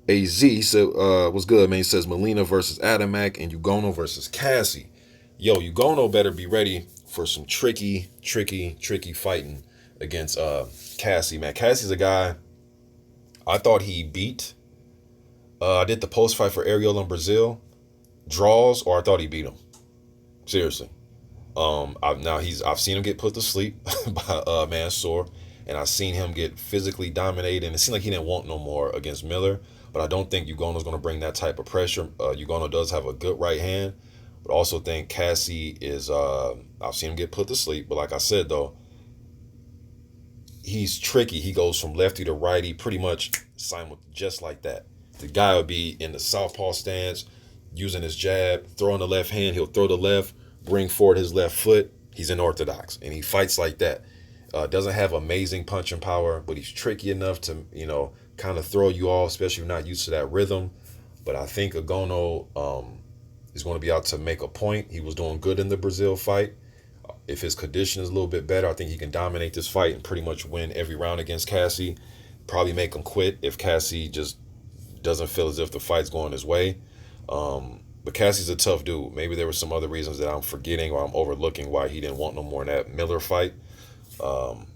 AZ said, what's good, man? He says Molina versus Adamak and Ugono versus Cassie. Yo, Ugono better be ready for some tricky fighting against Cassie, man. Cassie's a guy I thought he beat. I did the post fight for Ariel in Brazil. Draws, or I thought he beat him. Seriously. I've seen him get put to sleep by Mansoor, and I've seen him get physically dominated, and it seemed like he didn't want no more against Miller. But I don't think Ugono's going to bring that type of pressure. Ugono does have a good right hand, but also think Cassie is. I've seen him get put to sleep, but like I said though, he's tricky. He goes from lefty to righty, pretty much just like that. The guy will be in the southpaw stance, using his jab, throwing the left hand. He'll throw the left, bring forward his left foot. He's an orthodox, and he fights like that. Doesn't have amazing punching power, but he's tricky enough to kind of throw you off, especially if you're not used to that rhythm. But I think Agono is going to be out to make a point. He was doing good in the Brazil fight. If his condition is a little bit better, I think he can dominate this fight and pretty much win every round against Cassie. Probably make him quit if Cassie just doesn't feel as if the fight's going his way. But Cassie's a tough dude. Maybe there were some other reasons that I'm forgetting or I'm overlooking why he didn't want no more in that Miller fight. Um,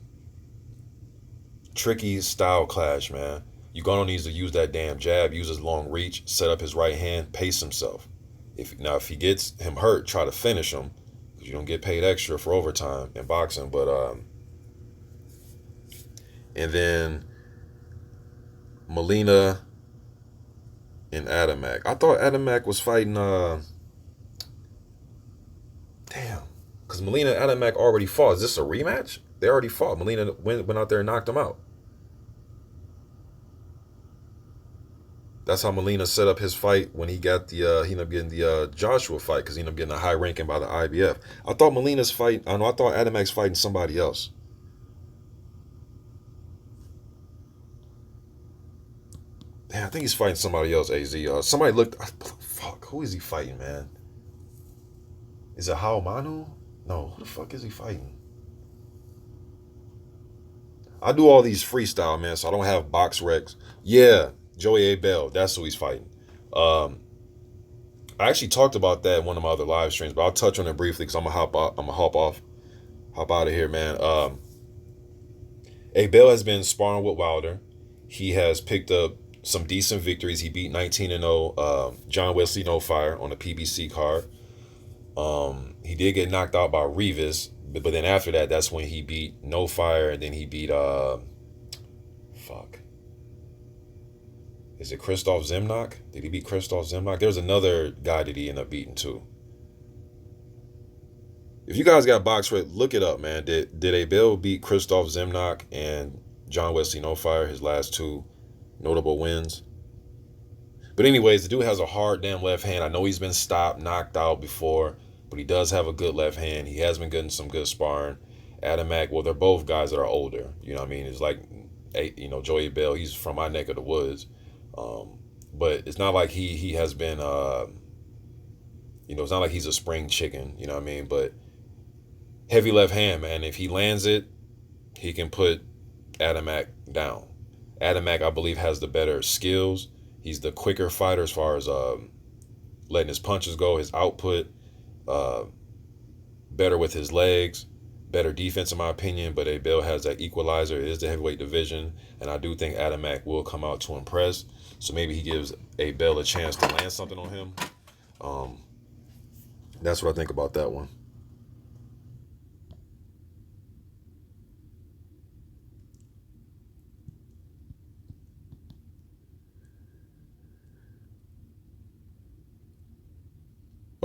Tricky style clash, man. Ugano needs to use that damn jab, use his long reach, set up his right hand, pace himself. If he gets him hurt, try to finish him, because you don't get paid extra for overtime in boxing. But and then Molina and Adamek. I thought Adamek was fighting. Damn, because Molina and Adamek already fought. Is this a rematch? They already fought. Molina went out there and knocked him out. That's how Molina set up his fight when he got the he ended up getting the Joshua fight, because he ended up getting a high ranking by the IBF. I thought Molina's fight. I know. I thought Adamek's fighting somebody else. Damn, I think he's fighting somebody else. Az. Somebody looked. Fuck. Who is he fighting, man? Is it Hao Manu? No. Who the fuck is he fighting? I do all these freestyle, man, so I don't have box recs. Yeah, Joey A. Bell. That's who he's fighting. Um, I actually talked about that in one of my other live streams, but I'll touch on it briefly because I'm gonna hop out of here, man. A. Bell has been sparring with Wilder. He has picked up some decent victories. He beat 19-0 John Wesley No Fire on the PBC card. He did get knocked out by Rivas, but then after that, that's when he beat No Fire, and then he beat fuck. Is it Christoph Zimnock? Did he beat Christoph Zimnock? There's another guy that he ended up beating too. If you guys got box rate, look it up, man. Did A. Bell beat Christoph Zimnock and John Wesley No Fire, his last two notable wins? But anyways, the dude has a hard damn left hand. I know he's been stopped, knocked out before, but he does have a good left hand. He has been getting some good sparring. Adamek, well, they're both guys that are older. You know what I mean? It's like, Joey Bell, he's from my neck of the woods. But it's not like he has been, it's not like he's a spring chicken. You know what I mean? But heavy left hand, man. If he lands it, he can put Adamek down. Adamek, I believe, has the better skills. He's the quicker fighter as far as letting his punches go, his output, better with his legs, better defense in my opinion. But A. Bell has that equalizer. It is the heavyweight division, and I do think Adamek will come out to impress. So maybe he gives A. Bell a chance to land something on him. That's what I think about that one.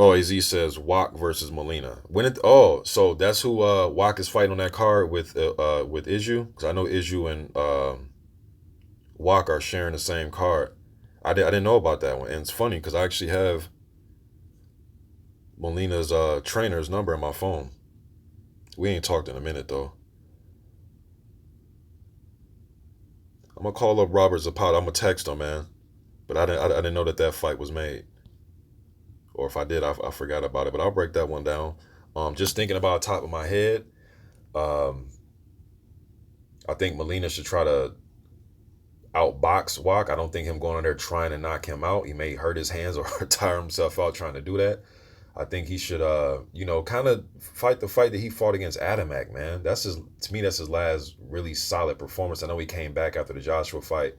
Oh, Az says Wak versus Molina. So that's who Wak is fighting on that card with Iju, because I know Iju and Wak are sharing the same card. I didn't know about that one, and it's funny because I actually have Molina's trainer's number in my phone. We ain't talked in a minute though. I'm gonna call up Robert Zapata. I'm gonna text him, man. But I didn't know that fight was made, or if I did, I forgot about it. But I'll break that one down. Just thinking about top of my head, um, I think Molina should try to outbox Wak. I don't think him going in there trying to knock him out. He may hurt his hands or tire himself out trying to do that. I think he should, kind of fight the fight that he fought against Adamek, man. To me, that's his last really solid performance. I know he came back after the Joshua fight,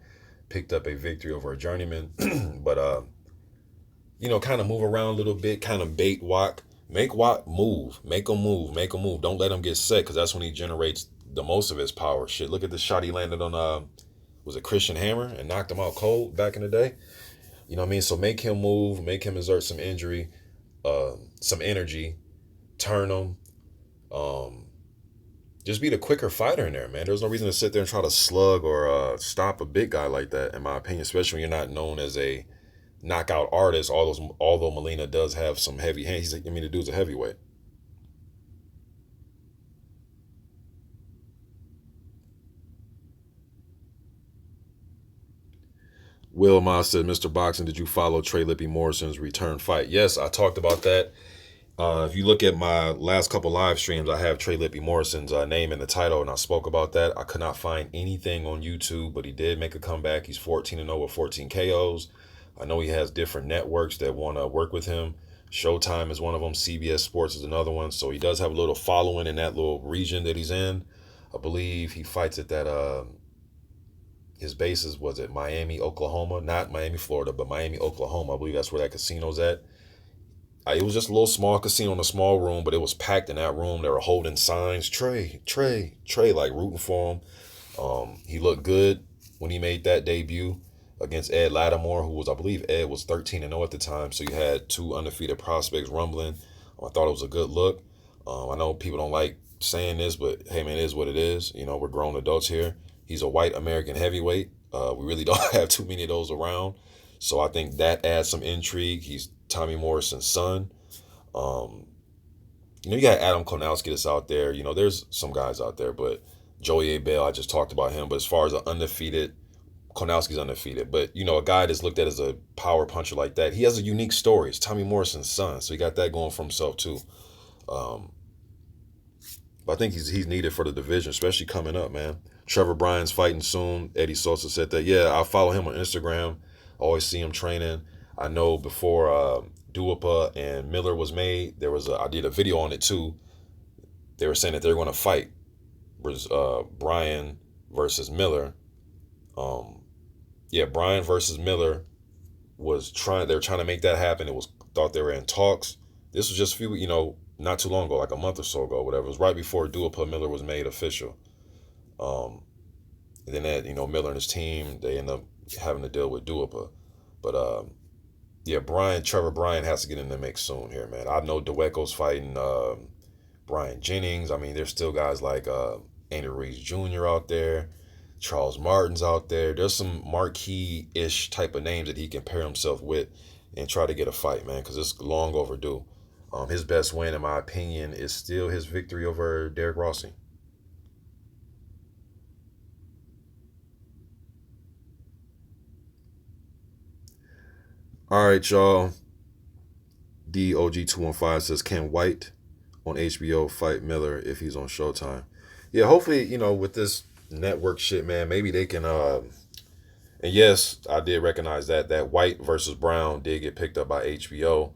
picked up a victory over a journeyman, but kind of move around a little bit, kind of bait Wak, make Wak move, make him move, make him move. Don't let him get set, because that's when he generates the most of his power. Shit, look at the shot he landed on, was it Christian Hammer, and knocked him out cold back in the day. You know what I mean? So make him move, make him exert some some energy, turn him. Just be the quicker fighter in there, man. There's no reason to sit there and try to slug or stop a big guy like that, in my opinion, especially when you're not known as a knockout artist. Although Molina does have some heavy hands. The dude's a heavyweight. Will Ma said, Mr. Boxing, did you follow Trey Lippe Morrison's return fight? Yes, I talked about that If you look at my last couple live streams, I have Trey Lippy Morrison's name in the title, and I spoke about that. I could not find anything on YouTube, but he did make a comeback. He's 14-0 with 14 KOs. I know he has different networks that want to work with him. Showtime is one of them. CBS Sports is another one. So he does have a little following in that little region that he's in. I believe he fights at that. His bases was at Miami, Oklahoma, not Miami, Florida, but Miami, Oklahoma. I believe that's where that casino's at. It was just a little small casino in a small room, but it was packed in that room. They were holding signs, Trey, Trey, Trey, like rooting for him. He looked good when he made that debut against Ed Lattimore, who was, I believe, Ed was 13-0 at the time. So you had two undefeated prospects rumbling. I thought it was a good look. I know people don't like saying this, but hey, man, it is what it is. You know, we're grown adults here. He's a white American heavyweight. We really don't have too many of those around. So I think that adds some intrigue. He's Tommy Morrison's son. Um, you got Adam Konowski that's out there. There's some guys out there, but Joey A. Bell, I just talked about him. But as far as an undefeated, Konowski's undefeated. But, a guy that's looked at as a power puncher like that, he has a unique story. It's Tommy Morrison's son. So he got that going for himself, too. Um, but I think he's needed for the division, especially coming up, man. Trevor Bryan's fighting soon. Eddie Sosa said that. Yeah, I follow him on Instagram. I always see him training. I know before Duapa and Miller was made, I did a video on it too. They were saying that they're going to fight Bryan versus Miller. Bryan versus Miller they were trying to make that happen. Thought they were in talks. This was just a few, not too long ago, like a month or so ago, whatever. It was right before Duapa Miller was made official. And then that, Miller and his team, they end up having to deal with Duapa. But Trevor Bryan has to get in the mix soon here, man. I know DeWeco's fighting Brian Jennings. I mean, there's still guys like Andy Ruiz Jr. out there, Charles Martin's out there. There's some marquee-ish type of names that he can pair himself with and try to get a fight, man, because it's long overdue. His best win, in my opinion, is still his victory over Derek Rossi. All right, y'all. DOG215 says, can White on HBO fight Miller if he's on Showtime? Yeah, hopefully, with this network shit, man, maybe they can and yes, I did recognize that White versus Brown did get picked up by HBO.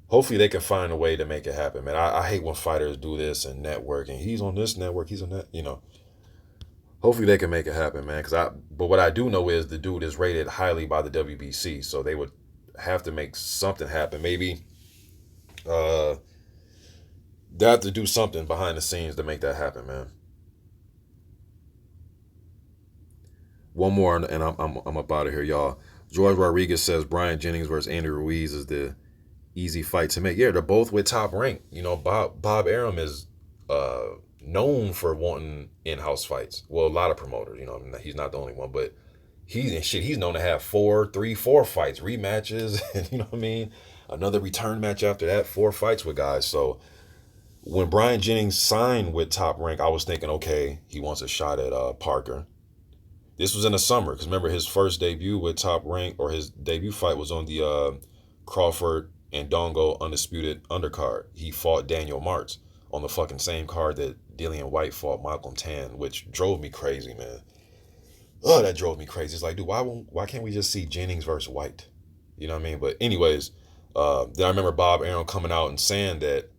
Hopefully they can find a way to make it happen, man. I hate when fighters do this and network and he's on this network, he's on that. Hopefully they can make it happen, man. But what I do know is the dude is rated highly by the WBC, so they would have to make something happen. Maybe they have to do something behind the scenes to make that happen, man. One more, and I'm up out of here, y'all. George Rodriguez says Brian Jennings versus Andy Ruiz is the easy fight to make. Yeah, they're both with top rank. Bob Arum is known for wanting in-house fights. Well, a lot of promoters. He's not the only one, but he's known to have 4 fights, rematches, and you know what I mean? Another return match after that, 4 fights with guys. So when Brian Jennings signed with Top Rank, I was thinking, okay, he wants a shot at Parker. This was in the summer, because remember his first debut with Top Rank, or his debut fight was on the Crawford and Dongo Undisputed undercard. He fought Daniel Martz on the fucking same card that Dillian White fought Malcolm Tan, which drove me crazy, man. Oh, that drove me crazy. It's like, dude, why can't we just see Jennings versus White? You know what I mean? But anyways, then I remember Bob Arum coming out and saying that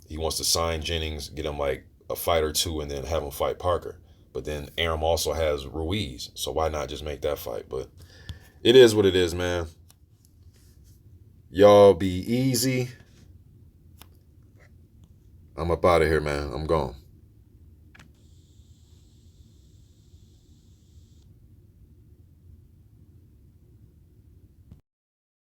he wants to sign Jennings, get him like a fight or two, and then have him fight Parker. But then Arum also has Ruiz, so why not just make that fight? But it is what it is, man. Y'all be easy. I'm up out of here, man. I'm gone.